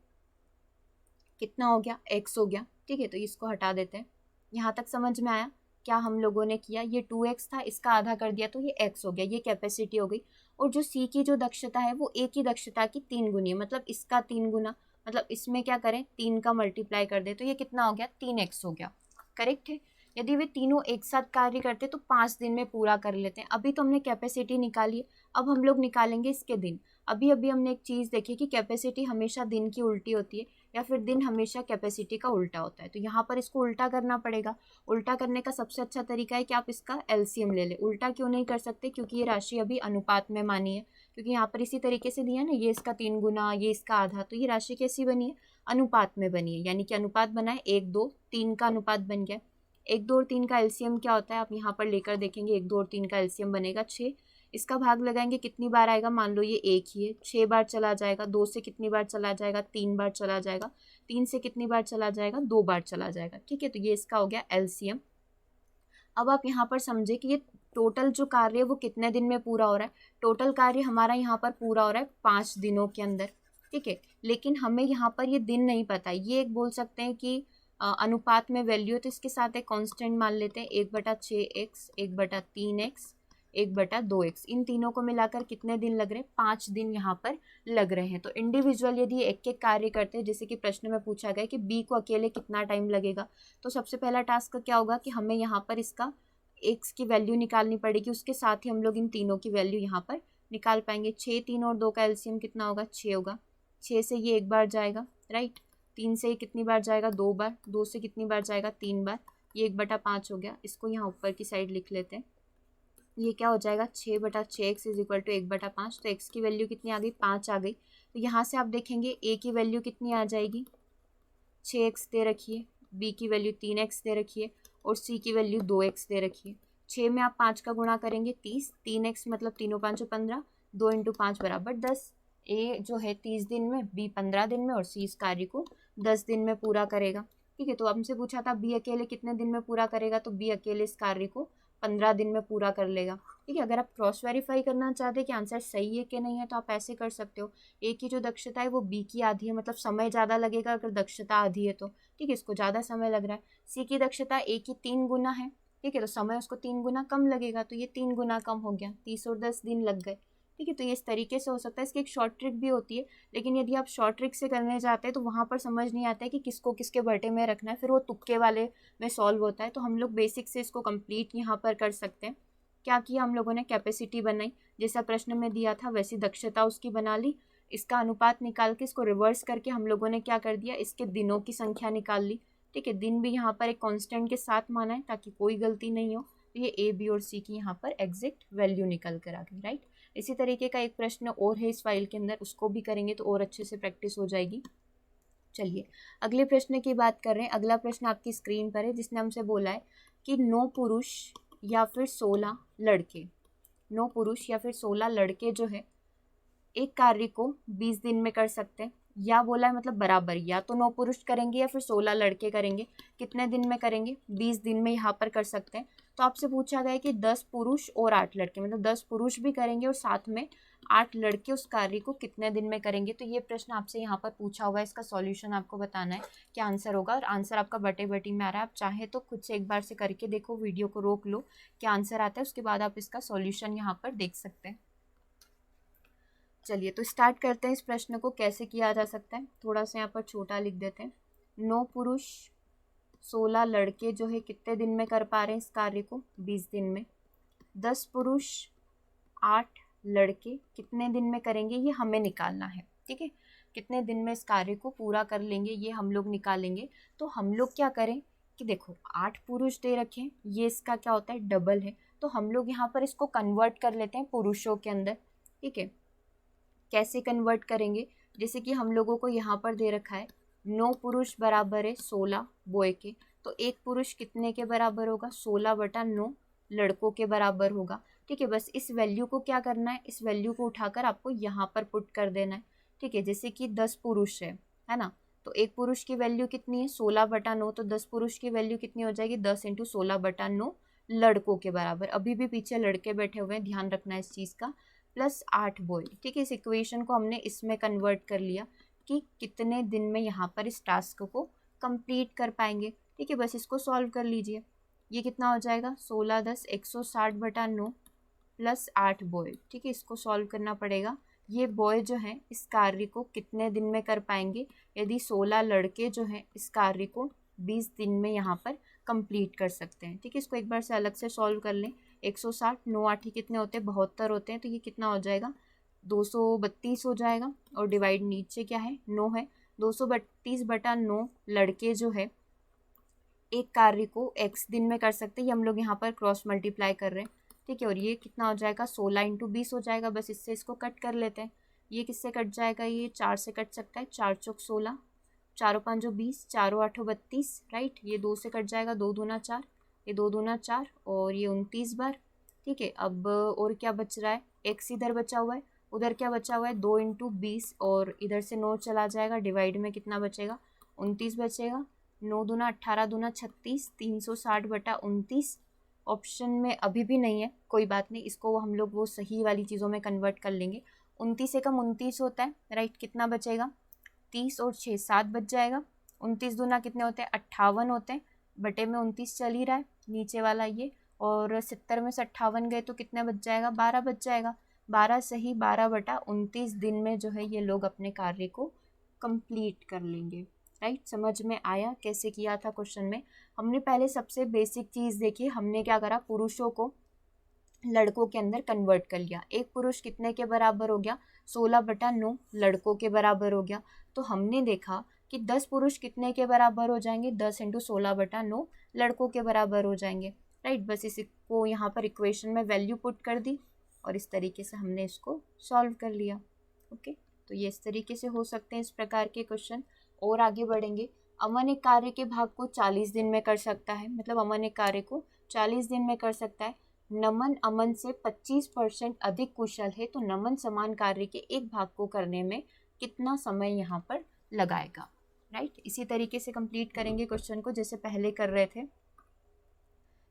कितना हो गया, x हो गया। ठीक है, तो इसको हटा देते हैं। यहाँ तक समझ में आया क्या हम लोगों ने किया, ये 2x था, इसका आधा कर दिया तो ये x हो गया, ये कैपेसिटी हो गई। और जो c की जो दक्षता है वो a की दक्षता की 3 गुनी है, मतलब इसका 3 गुना, मतलब इसमें क्या करें 3 का मल्टीप्लाई कर दे तो ये कितना हो गया, 3x हो गया। करेक्ट है। यदि वे तीनों एक साथ कार्य करते तो 5 दिन में पूरा कर लेते हैं। अभी तो हमने कैपेसिटी निकाली, अब हम लोग निकालेंगे इसके दिन। अभी अभी हमने एक चीज़ देखी कि कैपेसिटी हमेशा दिन की उल्टी होती है या फिर दिन हमेशा कैपेसिटी का उल्टा होता है। तो यहाँ पर इसको उल्टा करना पड़ेगा। उल्टा करने का सबसे अच्छा तरीका है कि आप इसका एलसीएम ले लें। उल्टा क्यों नहीं कर सकते, क्योंकि ये राशि अभी अनुपात में मानी है, क्योंकि यहाँ पर इसी तरीके से दिया ना, ये इसका 3 गुना, ये इसका आधा, तो ये राशि कैसी बनी है, अनुपात में बनी है। यानी कि अनुपात बना है 1 2 3 का अनुपात बन गया। 1 2 और 3 का एलसीएम क्या होता है, आप यहाँ पर लेकर देखेंगे। 1 2 और 3 का एलसीएम बनेगा 6। इसका भाग लगाएंगे, कितनी बार आएगा, मान लो ये एक ही है, 6 बार चला जाएगा। 2 से कितनी बार चला जाएगा, 3 बार चला जाएगा। 3 से कितनी बार चला जाएगा, 2 बार चला जाएगा। ठीक है, तो ये इसका हो गया एलसीएम। अब आप यहाँ पर समझे कि ये टोटल जो कार्य है वो कितने दिन में पूरा हो रहा है। टोटल कार्य हमारा यहाँ पर पूरा हो रहा है 5 दिनों के अंदर। ठीक है, लेकिन हमें यहाँ पर ये दिन नहीं पता। ये एक बोल सकते हैं कि अनुपात में वैल्यू है, तो इसके साथ एक कांस्टेंट मान लेते हैं, 1/6x, 1/3x, 1/2x। इन तीनों को मिलाकर कितने दिन लग रहे हैं, 5 दिन यहाँ पर लग रहे हैं। तो इंडिविजुअल यदि एक एक कार्य करते हैं, जैसे कि प्रश्न में पूछा गया कि बी को अकेले कितना टाइम लगेगा, तो सबसे पहला टास्क क्या होगा कि हमें यहाँ पर इसका x की वैल्यू निकालनी पड़ेगी। उसके साथ ही हम लोग इन तीनों की वैल्यू यहाँ पर निकाल पाएंगे। 6 3 और 2 का एलसीएम कितना होगा, 6 होगा। 6 से ये एक बार जाएगा, राइट। 3 से ये कितनी बार जाएगा, 2 बार। 2 से कितनी बार जाएगा, 3 बार। ये 1/5 हो गया। इसको यहाँ ऊपर की साइड लिख लेते हैं। ये क्या हो जाएगा, 6/6x इज इक्वल टू 1/5। तो x की वैल्यू कितनी आ गई, 5 आ गई। तो यहाँ से आप देखेंगे a की वैल्यू कितनी आ जाएगी, 6x दे रखी है, b की वैल्यू 3x दे रखी है और c की वैल्यू 2x दे रखी है। 6 में आप 5 का गुणा करेंगे 30, 3x मतलब 3 × 5 = 15, 2 × 5 = 10। a जो है 30 दिन में, b 15 दिन में और c इस कार्य को 10 दिन में पूरा करेगा। ठीक है, तो हमसे पूछा था b अकेले कितने दिन में पूरा करेगा, तो b अकेले इस कार्य को 15 दिन में पूरा कर लेगा। ठीक है, अगर आप क्रॉस वेरीफाई करना चाहते हैं कि आंसर सही है कि नहीं है, तो आप ऐसे कर सकते हो। ए की जो दक्षता है वो बी की आधी है, मतलब समय ज़्यादा लगेगा अगर दक्षता आधी है तो। ठीक है, इसको ज़्यादा समय लग रहा है। सी की दक्षता ए की 3 गुना है। ठीक है, तो समय उसको 3 गुना कम लगेगा, तो ये 3 गुना कम हो गया, 30 और 10 दिन लग गए। ठीक है, तो ये इस तरीके से हो सकता है। इसकी एक शॉर्ट ट्रिक भी होती है, लेकिन यदि आप शॉर्ट ट्रिक से करने जाते हैं तो वहाँ पर समझ नहीं आता है कि किसको किसके बटे में रखना है, फिर वो तुक्के वाले में सॉल्व होता है। तो हम लोग बेसिक से इसको कंप्लीट यहाँ पर कर सकते हैं। क्या किया हम लोगों ने, कैपेसिटी बनाई, जैसा प्रश्न में दिया था वैसी दक्षता उसकी बना ली। इसका अनुपात निकाल के इसको रिवर्स करके हम लोगों ने क्या कर दिया, इसके दिनों की संख्या निकाल ली। ठीक है, दिन भी यहाँ पर एक कांस्टेंट के साथ माना है ताकि कोई गलती नहीं हो। तो ये ए बी और सी की यहाँ पर एग्जैक्ट वैल्यू निकल कर आ गई, राइट। इसी तरीके का एक प्रश्न और है इस फाइल के अंदर, उसको भी करेंगे तो और अच्छे से प्रैक्टिस हो जाएगी। चलिए अगले प्रश्न की बात कर रहे हैं। अगला प्रश्न आपकी स्क्रीन पर है, जिसने हमसे बोला है कि 9 पुरुष या फिर 16 लड़के, 9 पुरुष या फिर 16 लड़के जो है एक कार्य को 20 दिन में कर सकते हैं। या बोला है मतलब बराबर, या तो 9 पुरुष करेंगे या फिर 16 लड़के करेंगे। कितने दिन में करेंगे, 20 दिन में यहाँ पर कर सकते हैं। तो आपसे पूछा गया है कि 10 पुरुष और 8 लड़के, मतलब 10 पुरुष भी करेंगे और साथ में 8 लड़के उस कार्य को कितने दिन में करेंगे। तो ये प्रश्न आपसे यहाँ पर पूछा हुआ है, इसका सॉल्यूशन आपको बताना है क्या आंसर होगा। और आंसर आपका बटे बटी में आ रहा है, आप चाहे तो खुद से एक बार से करके देखो, वीडियो को रोक लो, क्या आंसर आता है, उसके बाद आप इसका सॉल्यूशन यहाँ पर देख सकते हैं। चलिए तो स्टार्ट करते हैं इस प्रश्न को कैसे किया जा सकता है। थोड़ा सा यहाँ पर छोटा लिख देते हैं। 9 पुरुष 16 लड़के जो है कितने दिन में कर पा रहे हैं इस कार्य को, 20 दिन में। 10 पुरुष 8 लड़के कितने दिन में करेंगे, ये हमें निकालना है। ठीक है, कितने दिन में इस कार्य को पूरा कर लेंगे ये हम लोग निकालेंगे। तो हम लोग क्या करें कि देखो 8 पुरुष दे रखे हैं, ये इसका क्या होता है, डबल है। तो हम लोग यहाँ पर इसको कन्वर्ट कर लेते हैं पुरुषों के अंदर। ठीक है, कैसे कन्वर्ट करेंगे, जैसे कि हम लोगों को यहाँ पर दे रखा है 9 पुरुष बराबर है 16 बॉय के, तो एक पुरुष कितने के बराबर होगा, 16/9 लड़कों के बराबर होगा। ठीक है। बस इस वैल्यू को क्या करना है, इस वैल्यू को उठाकर आपको यहाँ पर पुट कर देना है। ठीक है, जैसे कि 10 पुरुष है ना, तो एक पुरुष की वैल्यू कितनी है 16/9, तो 10 पुरुष की वैल्यू कितनी हो जाएगी 10 × 16/9 लड़कों के बराबर। अभी भी पीछे लड़के बैठे हुए हैं, ध्यान रखना है इस चीज़ का, प्लस 8 बॉय। ठीक है, इस इक्वेशन को हमने इसमें कन्वर्ट कर लिया कि कितने दिन में यहाँ पर इस टास्क को कंप्लीट कर पाएंगे। ठीक है, बस इसको सॉल्व कर लीजिए। ये कितना हो जाएगा 16 10 160/9 प्लस 8 बॉय। ठीक है, इसको सॉल्व करना पड़ेगा। ये बॉय जो है इस कार्य को कितने दिन में कर पाएंगे, यदि 16 लड़के जो हैं इस कार्य को 20 दिन में यहाँ पर कंप्लीट कर सकते हैं। ठीक है, इसको एक बार से अलग से सॉल्व कर लें। 160 9 8 कितने होते हैं 72 होते हैं, तो ये कितना हो जाएगा 232 हो जाएगा। और डिवाइड नीचे क्या है 9 है, 232/9 लड़के जो है एक कार्य को x दिन में कर सकते हैं। ये हम लोग यहाँ पर क्रॉस मल्टीप्लाई कर रहे हैं। ठीक है, और ये कितना हो जाएगा 16 × 20 हो जाएगा। बस इससे इसको कट कर लेते हैं। ये किससे कट जाएगा, ये 4 से कट सकता है, 4 चौक 16, 4 5 20, 4 8 32, राइट। ये 2 से कट जाएगा, 2 दूना 4, ये 2 दूना 4 और ये 29 बार। ठीक है, अब और क्या बच रहा है, x इधर बचा हुआ है, उधर क्या बचा हुआ है 2 × 20 और इधर से 9 चला जाएगा, डिवाइड में कितना बचेगा 29 बचेगा। 9 दूना 18, दूना 36, 360/29। ऑप्शन में अभी भी नहीं है, कोई बात नहीं, इसको हम लोग वो सही वाली चीज़ों में कन्वर्ट कर लेंगे। 29 से कम 29 होता है, राइट। कितना बचेगा 30 और 6 7 बच जाएगा। 29 दूना कितने होते हैं 58 होते हैं, बटे में 29 चल ही रहा है नीचे वाला ये, और 70 में से 58 गए तो कितने बच जाएगा 12 बच जाएगा। 12 सही 12/29 दिन में जो है ये लोग अपने कार्य को कंप्लीट कर लेंगे, राइट। समझ में आया कैसे किया था क्वेश्चन में। हमने पहले सबसे बेसिक चीज़ देखी, हमने क्या करा पुरुषों को लड़कों के अंदर कन्वर्ट कर लिया। एक पुरुष कितने के बराबर हो गया 16/9 लड़कों के बराबर हो गया। तो हमने देखा कि 10 पुरुष कितने के बराबर हो जाएंगे 10 × 16/9 लड़कों के बराबर हो जाएंगे, राइट। बस इसको यहाँ पर इक्वेशन में वैल्यू पुट कर दी और इस तरीके से हमने इसको सॉल्व कर लिया। ओके, तो ये इस तरीके से हो सकते हैं इस प्रकार के क्वेश्चन। और आगे बढ़ेंगे। अमन एक कार्य के भाग को 40 दिन में कर सकता है, मतलब अमन एक कार्य को 40 दिन में कर सकता है। नमन अमन से 25% अधिक कुशल है, तो नमन समान कार्य के एक भाग को करने में कितना समय यहाँ पर लगाएगा, राइट। इसी तरीके से कंप्लीट करेंगे क्वेश्चन को जैसे पहले कर रहे थे।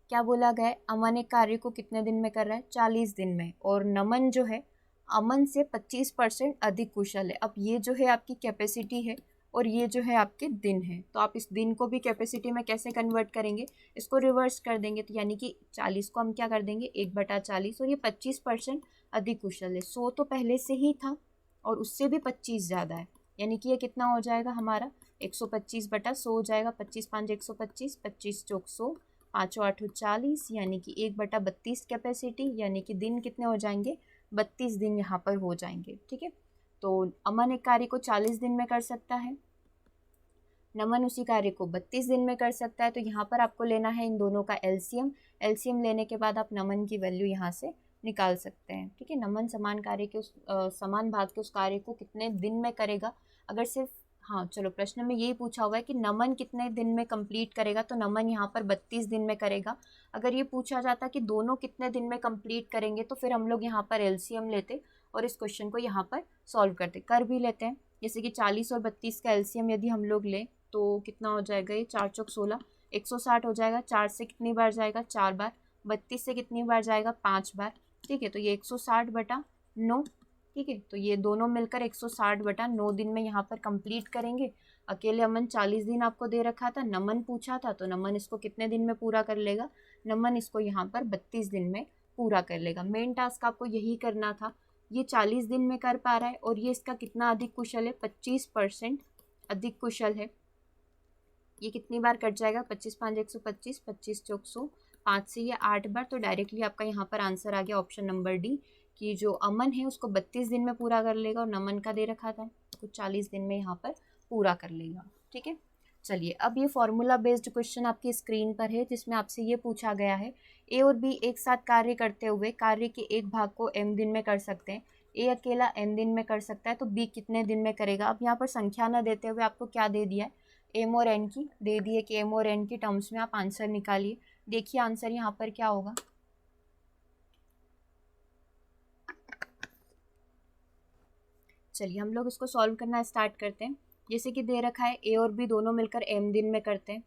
क्या बोला गया है, अमन एक कार्य को कितने दिन में कर रहा है 40 दिन में, और नमन जो है अमन से 25% अधिक कुशल है। अब ये जो है आपकी कैपेसिटी है और ये जो है आपके दिन है, तो आप इस दिन को भी कैपेसिटी में कैसे कन्वर्ट करेंगे, इसको रिवर्स कर देंगे। तो यानी कि 40 को हम क्या कर देंगे 1/40, और ये 25% अधिक कुशल है। 100 तो पहले से ही था और उससे भी 25 ज़्यादा है, यानी कि ये कितना हो जाएगा हमारा 125/100 हो जाएगा। 25 5 125, 25 चौक 100, 5 8 40, यानी कि 1/32 कैपेसिटी, यानी कि दिन कितने हो जाएंगे 32 दिन यहाँ पर हो जाएंगे। ठीक है, तो अमन एक कार्य को 40 दिन में कर सकता है, नमन उसी कार्य को 32 दिन में कर सकता है। तो यहाँ पर आपको लेना है इन दोनों का एलसीएम। एलसीएम लेने के बाद आप नमन की वैल्यू यहाँ से निकाल सकते हैं। ठीक है, नमन समान कार्य के समान भाग के उस कार्य को कितने दिन में करेगा। अगर सिर्फ चलो प्रश्न में यही पूछा हुआ है कि नमन कितने दिन में कंप्लीट करेगा, तो नमन यहाँ पर 32 दिन में करेगा। अगर ये पूछा जाता कि दोनों कितने दिन में कंप्लीट करेंगे, तो फिर हम लोग यहाँ पर एलसीएम लेते और इस क्वेश्चन को यहाँ पर सॉल्व करते। कर भी लेते हैं, जैसे कि 40 और 32 का एलसीएम यदि हम लोग लें तो कितना हो जाएगा, ये 4 चौक 16, 160 हो जाएगा। 4 से कितनी बार जाएगा 4 बार, 32 से कितनी बार जाएगा 5 बार। ठीक है, तो ये 160/9। ठीक है, तो ये दोनों मिलकर 160/9 दिन में यहाँ पर कंप्लीट करेंगे। अकेले अमन 40 दिन आपको दे रखा था, नमन पूछा था, तो नमन इसको कितने दिन में पूरा कर लेगा, नमन इसको यहाँ पर 32 दिन में पूरा कर लेगा। मेन टास्क आपको यही करना था। ये 40 दिन में कर पा रहा है और ये इसका कितना अधिक कुशल है 25% अधिक कुशल है। ये कितनी बार कट जाएगा 25 5 125, 25 चौक 100, 5 से ये 8 बार। तो डायरेक्टली आपका यहाँ पर आंसर आ गया ऑप्शन नंबर डी, कि जो अमन है उसको 32 दिन में पूरा कर लेगा और नमन का दे रखा था कुछ 40 दिन में यहाँ पर पूरा कर लेगा। ठीक है, चलिए अब ये फॉर्मूला बेस्ड क्वेश्चन आपकी स्क्रीन पर है, जिसमें आपसे ये पूछा गया है ए और बी एक साथ कार्य करते हुए कार्य के एक भाग को m दिन में कर सकते हैं। ए अकेला m दिन में कर सकता है, तो बी कितने दिन में करेगा। अब यहाँ पर संख्या न देते हुए आपको क्या दे दिया है, एम और एन की दे दी है कि एम और एन की टर्म्स में आप आंसर निकालिए। देखिए आंसर यहाँ पर क्या होगा, चलिए हम लोग इसको सॉल्व करना स्टार्ट करते हैं। जैसे कि दे रखा है ए और बी दोनों मिलकर m दिन में करते हैं,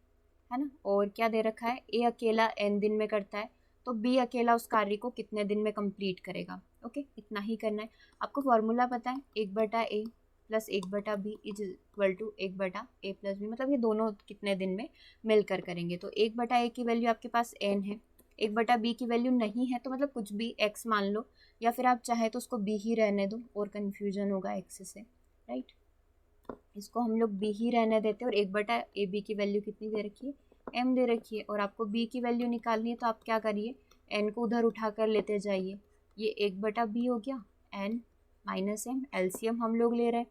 है ना। और क्या दे रखा है, ए अकेला n दिन में करता है, तो बी अकेला उस कार्य को कितने दिन में कंप्लीट करेगा। ओके, इतना ही करना है। आपको फॉर्मूला पता है, 1/a plus 1/b is equal to 1/a plus B, मतलब ये दोनों कितने दिन में मिलकर करेंगे। तो 1/a की वैल्यू आपके पास n है, 1/b की वैल्यू नहीं है, तो मतलब कुछ भी x मान लो, या फिर आप चाहे तो उसको b ही रहने दो और कन्फ्यूजन होगा x से, राइट। इसको हम लोग b ही रहने देते हैं और 1/ab की वैल्यू कितनी दे रखी है, m दे रखी है। और आपको b की वैल्यू निकालनी है, तो आप क्या करिए, n को उधर उठा कर लेते जाइए। ये 1/b हो गया, n माइनस m, एलसीएम हम लोग ले रहे हैं,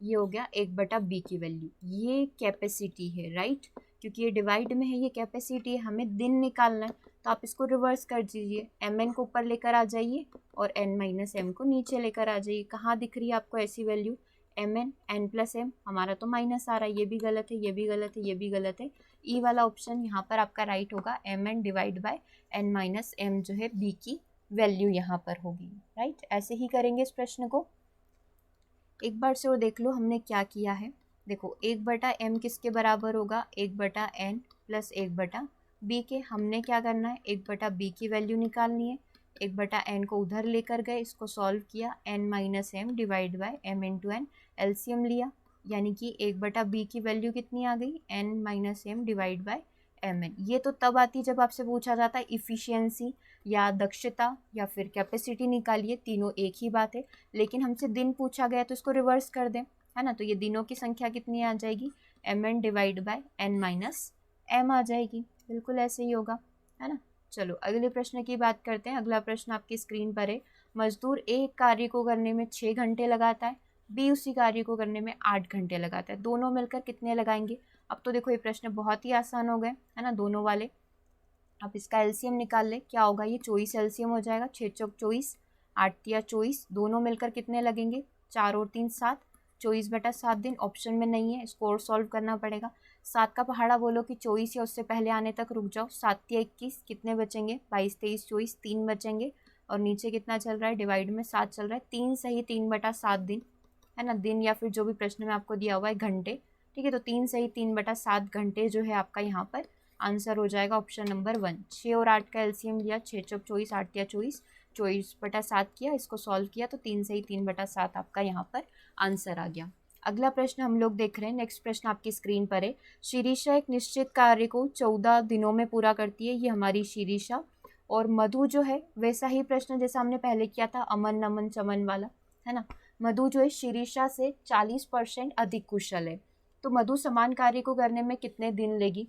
ये हो गया 1/b की वैल्यू। ये कैपेसिटी है, राइट, क्योंकि ये डिवाइड में है, ये कैपेसिटी है, हमें दिन निकालना है। तो आप इसको रिवर्स कर दीजिए, mn को ऊपर लेकर आ जाइए और n माइनस m को नीचे लेकर आ जाइए। कहाँ दिख रही है आपको ऐसी value, mn n plus m, हमारा तो माइनस आ रहा है, ये भी गलत है, ये भी गलत है, ये भी गलत है। ई वाला ऑप्शन यहाँ पर आपका राइट होगा, mn divide by n minus m जो है b की वैल्यू यहाँ पर होगी, राइट। ऐसे ही करेंगे इस प्रश्न को। एक बार से वो देख लो हमने क्या किया है। देखो 1/m किसके बराबर होगा, 1/n प्लस 1/b के। हमने क्या करना है, 1/b की वैल्यू निकालनी है, 1/n को उधर लेकर गए, इसको सॉल्व किया, n minus m divide by m into n, LCM लिया, यानी कि 1/b की वैल्यू कितनी आ गई, n minus m divide by mn। ये तो तब आती जब आपसे पूछा जाता है इफ़िशियंसी या दक्षता या फिर कैपेसिटी निकालिए, तीनों एक ही बात है। लेकिन हमसे दिन पूछा गया तो इसको रिवर्स कर दें, है ना। तो ये दिनों की संख्या कितनी आ जाएगी, mn divide by n minus m आ जाएगी, बिल्कुल ऐसे ही होगा, है ना। चलो अगले प्रश्न की बात करते हैं। अगला प्रश्न आपकी स्क्रीन पर है। मजदूर एक कार्य को करने में 6 घंटे लगाता है, बी उसी कार्य को करने में 8 घंटे लगाता है, दोनों मिलकर कितने लगाएंगे। अब तो देखो ये प्रश्न बहुत ही आसान हो गए, है ना, दोनों वाले। अब इसका एलसीएम निकाल ले, क्या होगा, ये 24 एलसीएम हो जाएगा, 6 चौक 24, 8 तिया 24, दोनों मिलकर कितने लगेंगे, 4 और 3 7, 24/7 दिन ऑप्शन में नहीं है, इसको और सॉल्व करना पड़ेगा। 7 का पहाड़ा बोलो कि 24 या उससे पहले आने तक रुक जाओ, 7 तिया 21, कितने बचेंगे, 22 23 24, 3 बचेंगे। और नीचे कितना चल रहा है, डिवाइड में 7 चल रहा है, 3 सही 3/7 दिन, है ना। दिन या फिर जो भी प्रश्न में आपको दिया हुआ है घंटे, ठीक है। तो 3 सही 3/7 घंटे जो है आपका यहाँ पर आंसर हो जाएगा ऑप्शन नंबर 1। 6 और 8 का एलसीएम लिया, 6 चौक 24, 8 तिया 24, 24/7 किया, इसको सॉल्व किया, तो 3 सही 3/7 आपका यहाँ पर आंसर आ गया। अगला प्रश्न हम लोग देख रहे हैं। नेक्स्ट प्रश्न आपकी स्क्रीन पर है। शिरीषा एक निश्चित कार्य को 14 दिनों में पूरा करती है, ये हमारी शिरीषा। और मधु जो है वैसा ही प्रश्न जैसा हमने पहले किया था, अमन नमन चमन वाला, है ना। मधु जो है शिरीषा से 40% अधिक कुशल है, तो मधु समान कार्य को करने में कितने दिन लेगी।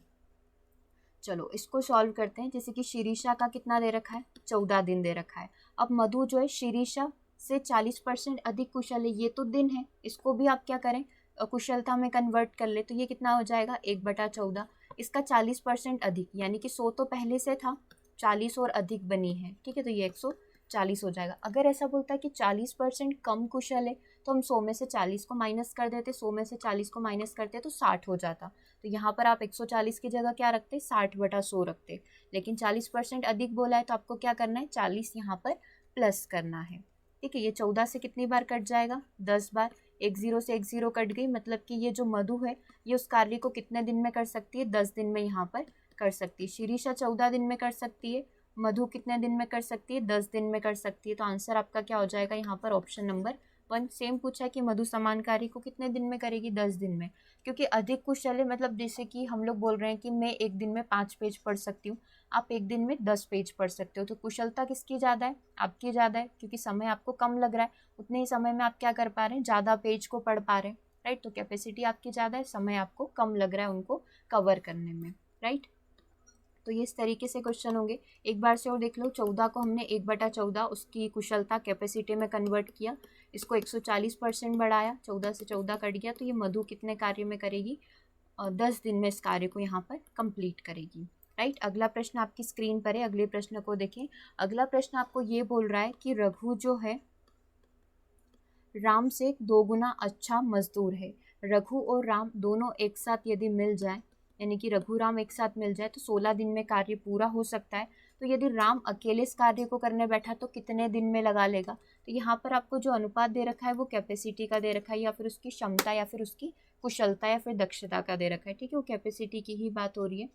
चलो इसको सॉल्व करते हैं। जैसे कि शिरीषा का कितना दे रखा है, 14 दिन दे रखा है। अब मधु जो है शिरीषा से 40% अधिक कुशल है, ये तो दिन है, इसको भी आप क्या करें, कुशलता में कन्वर्ट कर ले, तो ये कितना हो जाएगा, 1/14। इसका 40% अधिक, यानी कि 100 तो पहले से था, 40 और अधिक बनी है, ठीक है, तो ये 140 हो जाएगा। अगर ऐसा बोलता है कि 40% कम कुशल है, तो हम 100 में से 40 को माइनस कर देते, 100 में से 40 को माइनस करते तो 60 हो जाता। तो यहाँ पर आप 140 की जगह क्या रखते, 60/100 रखते। लेकिन 40% अधिक बोला है, तो आपको क्या करना है, 40 यहाँ पर प्लस करना है, ठीक है। ये 14 से कितनी बार कट जाएगा, 10 बार। एक 0 से एक 0 कट गई, मतलब कि ये जो मधु है ये उस कार्य को कितने दिन में कर सकती है, 10 दिन में यहाँ पर कर सकती है। शिरीषा 14 दिन में कर सकती है, मधु कितने दिन में कर सकती है, 10 दिन में कर सकती है। तो आंसर आपका क्या हो जाएगा यहाँ पर, ऑप्शन नंबर 1। सेम पूछा है कि मधु समान कार्य को कितने दिन में करेगी, 10 दिन में। क्योंकि अधिक कुशल है, मतलब जैसे कि हम लोग बोल रहे हैं कि मैं एक दिन में 5 पेज पढ़ सकती हूँ, आप एक दिन में 10 पेज पढ़ सकते हो। तो कुशलता किसकी ज़्यादा है, आपकी ज़्यादा है, क्योंकि समय आपको कम लग रहा है, उतने ही समय में आप क्या कर पा रहे हैं, ज़्यादा पेज को पढ़ पा रहे हैं, राइट। तो कैपेसिटी आपकी ज़्यादा है, समय आपको कम लग रहा है उनको कवर करने में, राइट। तो ये इस तरीके से क्वेश्चन होंगे। एक बार से और देख लो, 14 को हमने 1/14 उसकी कुशलता कैपेसिटी में कन्वर्ट किया, इसको 140% बढ़ाया, 14 से 14 कट गया, तो ये मधु कितने कार्य में करेगी, 10 दिन में इस कार्य को यहाँ पर कंप्लीट करेगी, राइट। अगला प्रश्न आपकी स्क्रीन पर है, अगले प्रश्न को देखें। अगला प्रश्न आपको ये बोल रहा है कि रघु जो है राम से 2 गुना अच्छा मजदूर है। रघु और राम दोनों एक साथ यदि मिल जाए, यानी कि रघु राम एक साथ मिल जाए, तो 16 दिन में कार्य पूरा हो सकता है। तो यदि राम अकेले इस कार्य को करने बैठा तो कितने दिन में लगा लेगा, तो यहाँ पर आपको जो अनुपात दे रखा है वो कैपेसिटी का दे रखा है, या फिर उसकी क्षमता, या फिर उसकी कुशलता, या फिर दक्षता का दे रखा है, ठीक है, वो कैपेसिटी की ही बात हो रही है।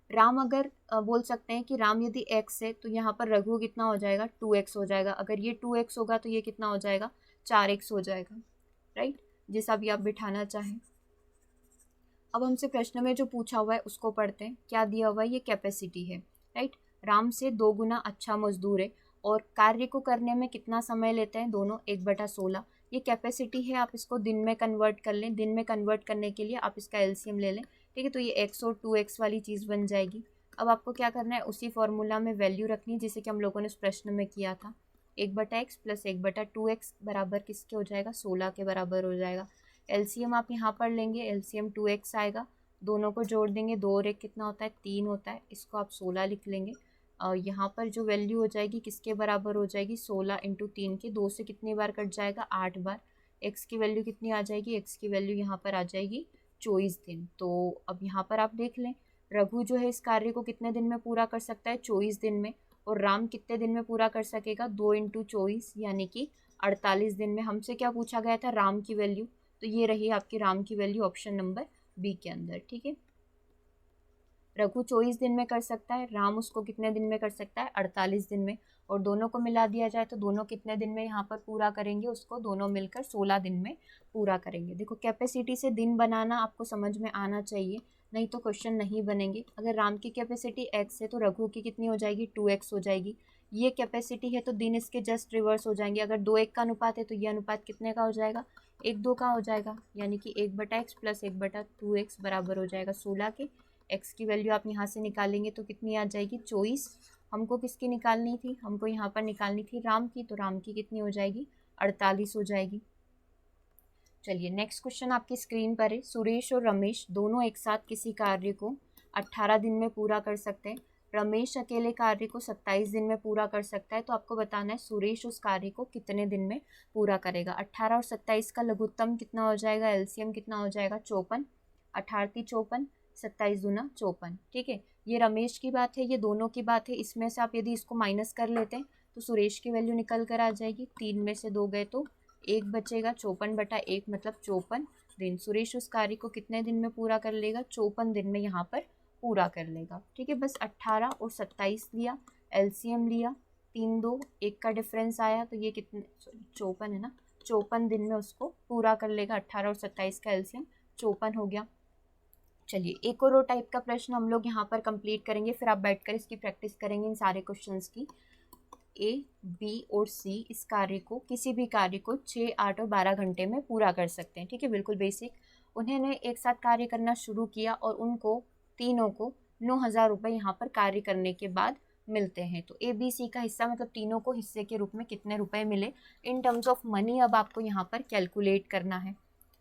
राम अगर बोल सकते हैं कि राम यदि x है तो यहाँ पर रघु कितना हो जाएगा 2x हो जाएगा, अगर ये 2x होगा तो ये कितना हो जाएगा 4x हो जाएगा, राइट, जैसा भी आप बिठाना चाहें। अब हमसे प्रश्न में जो पूछा हुआ है उसको पढ़ते हैं। क्या दिया हुआ है, ये कैपेसिटी है, राइट। राम से 2 गुना अच्छा मजदूर है और कार्य को करने में कितना समय लेते हैं दोनों, 1/16। ये कैपेसिटी है, आप इसको दिन में कन्वर्ट कर लें। दिन में कन्वर्ट करने के लिए आप इसका एलसीएम ले लें, ठीक है, तो ये x और 2x वाली चीज़ बन जाएगी। अब आपको क्या करना है, उसी फॉर्मूला में वैल्यू रखनी है जिसे कि हम लोगों ने उस प्रश्न में किया था। 1/x प्लस 1/2x बराबर किसके हो जाएगा, 16 के बराबर हो जाएगा। एलसीएम आप यहाँ पर लेंगे, एलसीएम 2x आएगा, दोनों को जोड़ देंगे, 2 और 1 कितना होता है, 3 होता है, इसको आप 16 लिख लेंगे। और यहाँ पर जो वैल्यू हो जाएगी किसके बराबर हो जाएगी, 16 × 3 के, 2 से कितनी बार कट जाएगा, 8 बार। x की वैल्यू कितनी आ जाएगी, x की वैल्यू यहाँ पर आ जाएगी 24 दिन। तो अब यहाँ पर आप देख लें, रघु जो है इस कार्य को कितने दिन में पूरा कर सकता है, 24 दिन में, और राम कितने दिन में पूरा कर सकेगा, 2 × 24 यानी कि 48 दिन में। हमसे क्या पूछा गया था, राम की वैल्यू, तो ये रही आपकी राम की वैल्यू ऑप्शन नंबर बी के अंदर, ठीक है। रघु 24 दिन में कर सकता है, राम उसको कितने दिन में कर सकता है, 48 दिन में, और दोनों को मिला दिया जाए तो दोनों कितने दिन में यहाँ पर पूरा करेंगे, उसको दोनों मिलकर 16 दिन में पूरा करेंगे। देखो कैपेसिटी से दिन बनाना आपको समझ में आना चाहिए, नहीं तो क्वेश्चन नहीं बनेंगे। अगर राम की कैपेसिटी x है तो रघु की कितनी हो जाएगी, 2x हो जाएगी। ये कैपेसिटी है तो दिन इसके जस्ट रिवर्स हो जाएंगे। अगर 2:1 का अनुपात है तो ये अनुपात कितने का हो जाएगा, 1:2 का हो जाएगा, यानी कि 1/x प्लस 1/2x बराबर हो जाएगा 16 के। x की वैल्यू आप यहाँ से निकालेंगे तो कितनी आ जाएगी, 24। हमको किसकी निकालनी थी, हमको यहाँ पर निकालनी थी राम की, तो राम की कितनी हो जाएगी, 48 हो जाएगी। चलिए नेक्स्ट क्वेश्चन आपकी स्क्रीन पर है। सुरेश और रमेश दोनों एक साथ किसी कार्य को 18 दिन में पूरा कर सकते हैं। रमेश अकेले कार्य को 27 दिन में पूरा कर सकता है, तो आपको बताना है सुरेश उस कार्य को कितने दिन में पूरा करेगा। 18 और 27 का लघुत्तम कितना हो जाएगा, एलसीएम कितना हो जाएगा, 54। 18 × 54, 27 दूना 54, ठीक है। ये रमेश की बात है, ये दोनों की बात है। इसमें से आप यदि इसको माइनस कर लेते हैं तो सुरेश की वैल्यू निकल कर आ जाएगी, 3 में से 2 गए तो 1 बचेगा, 54/1 मतलब 54 दिन। सुरेश उस कार्य को कितने दिन में पूरा कर लेगा, 54 दिन में यहाँ पर पूरा कर लेगा, ठीक है। बस 18 और 27 लिया, एलसीएम लिया, 3 2 1 का डिफरेंस आया, तो ये कितने, 54 है ना, 54 दिन में उसको पूरा कर लेगा। 18 और 27 का एलसीएम 54 हो गया। चलिए एक और टाइप का प्रश्न हम लोग यहाँ पर कंप्लीट करेंगे, फिर आप बैठकर इसकी प्रैक्टिस करेंगे इन सारे क्वेश्चंस की। ए, बी और सी इस कार्य को, किसी भी कार्य को 6, 8 और 12 घंटे में पूरा कर सकते हैं, ठीक है, बिल्कुल बेसिक। उन्होंने एक साथ कार्य करना शुरू किया और उनको तीनों को 9,000 रुपये यहाँ पर कार्य करने के बाद मिलते हैं। तो ए बी सी का हिस्सा मतलब तीनों को हिस्से के रूप में कितने रुपए मिले इन टर्म्स ऑफ मनी, अब आपको यहाँ पर कैलकुलेट करना है।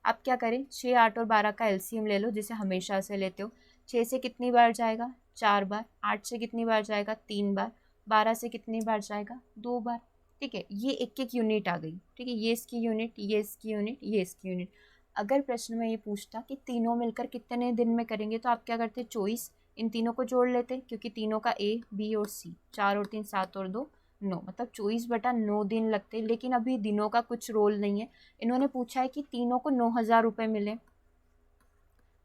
आप क्या करें, 6, 8 और 12 का एलसीएम ले लो, जिसे हमेशा से लेते हो। 6 से कितनी बार जाएगा, 4 बार। 8 से कितनी बार जाएगा, 3 बार। 12 से कितनी बार जाएगा, 2 बार, ठीक है। ये एक एक यूनिट आ गई, ठीक है, ये इसकी यूनिट, ये इसकी यूनिट, ये इसकी यूनिट। अगर प्रश्न में ये पूछता कि तीनों मिलकर कितने दिन में करेंगे, तो आप क्या करते, चॉइस इन तीनों को जोड़ लेते, क्योंकि तीनों का ए, बी और सी, 4 और 3 7 और 2 9, मतलब 24/9 दिन लगते। लेकिन अभी दिनों का कुछ रोल नहीं है, इन्होंने पूछा है कि तीनों को 9,000 रुपये मिले।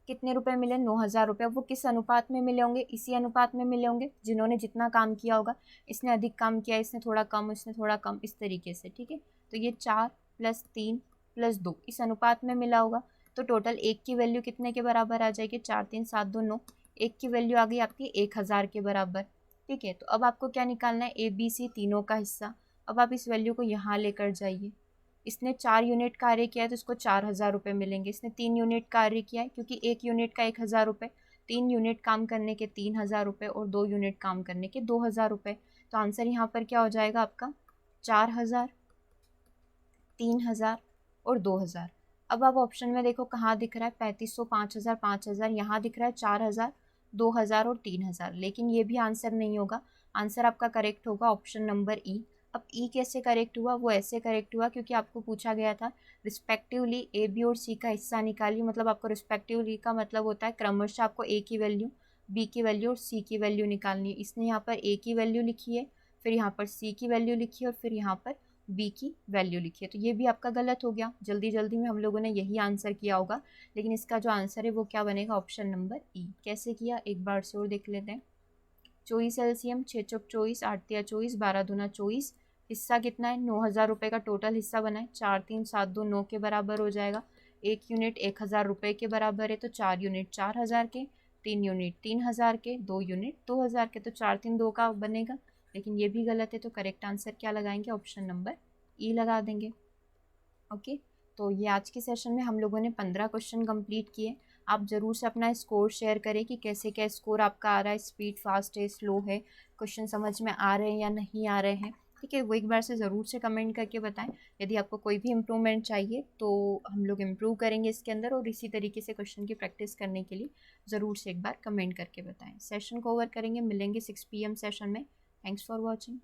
कितने रुपए मिले, 9,000 रुपये। वो किस अनुपात में मिले होंगे, इसी अनुपात में मिले होंगे जिन्होंने जितना काम किया होगा। इसने अधिक काम किया, इसने थोड़ा कम, इसने थोड़ा कम, इस तरीके से, ठीक है। तो ये 4 + 3 + 2 इस अनुपात में मिला होगा। तो टोटल एक की वैल्यू कितने के बराबर आ जाएगी, 4 3 7 2 9, एक की वैल्यू आ गई आपकी 1,000 के बराबर, ठीक है। तो अब आपको क्या निकालना है, ए बी सी तीनों का हिस्सा। अब आप इस वैल्यू को यहाँ लेकर जाइए। इसने 4 यूनिट कार्य किया है तो इसको 4,000 रुपये मिलेंगे। इसने 3 यूनिट कार्य किया है, क्योंकि 1 यूनिट का 1,000 रुपये, 3 यूनिट काम करने के 3,000 रुपये और 2 यूनिट काम करने के 2,000 रुपये। तो आंसर यहाँ पर क्या हो जाएगा आपका, 4,000, 3,000 और 2,000। अब आप ऑप्शन में देखो कहाँ दिख रहा है, 3500, 5,000, 5,000, यहाँ दिख रहा है 4,000, 2,000 और 3,000। लेकिन ये भी आंसर नहीं होगा, आंसर आपका करेक्ट होगा ऑप्शन नंबर ई। अब ई कैसे करेक्ट हुआ, वो ऐसे करेक्ट हुआ क्योंकि आपको पूछा गया था रिस्पेक्टिवली ए बी और सी का हिस्सा निकालिए। मतलब आपको रिस्पेक्टिवली का मतलब होता है क्रमशः आपको ए की वैल्यू, बी की वैल्यू और सी की वैल्यू निकालनी है। इसने यहाँ पर ए की वैल्यू लिखी है, फिर यहाँ पर सी की वैल्यू लिखी है और फिर यहाँ पर बी की वैल्यू लिखिए। तो ये भी आपका गलत हो गया, जल्दी जल्दी में हम लोगों ने यही आंसर किया होगा, लेकिन इसका जो आंसर है वो क्या बनेगा, ऑप्शन नंबर ई। कैसे किया एक बार से और देख लेते हैं। 24 एलसीएम, 6 चौक 24, 8 तिया 24, 12 दूना 24, हिस्सा कितना है, 9,000 रुपये का टोटल हिस्सा बना है। 4 3 7 2 9 के बराबर हो जाएगा। एक यूनिट 1,000 रुपये के बराबर है, तो 4 यूनिट 4,000 के, 3 यूनिट 3,000 के, 2 यूनिट 2,000 के, तो 4 3 2 का बनेगा, लेकिन ये भी गलत है। तो करेक्ट आंसर क्या लगाएंगे, ऑप्शन नंबर ई लगा देंगे। ओके, तो ये आज के सेशन में हम लोगों ने 15 क्वेश्चन कंप्लीट किए। आप ज़रूर से अपना स्कोर शेयर करें कि कैसे क्या स्कोर आपका आ रहा है, स्पीड फास्ट है, स्लो है, क्वेश्चन समझ में आ रहे हैं या नहीं आ रहे हैं। ठीक है, वो एक बार से ज़रूर से कमेंट करके बताएं। यदि आपको कोई भी इम्प्रूवमेंट चाहिए तो हम लोग इम्प्रूव करेंगे इसके अंदर, और इसी तरीके से क्वेश्चन की प्रैक्टिस करने के लिए ज़रूर से एक बार कमेंट करके बताएं। सेशन को ओवर करेंगे, मिलेंगे 6 PM सेशन में। Thanks for watching.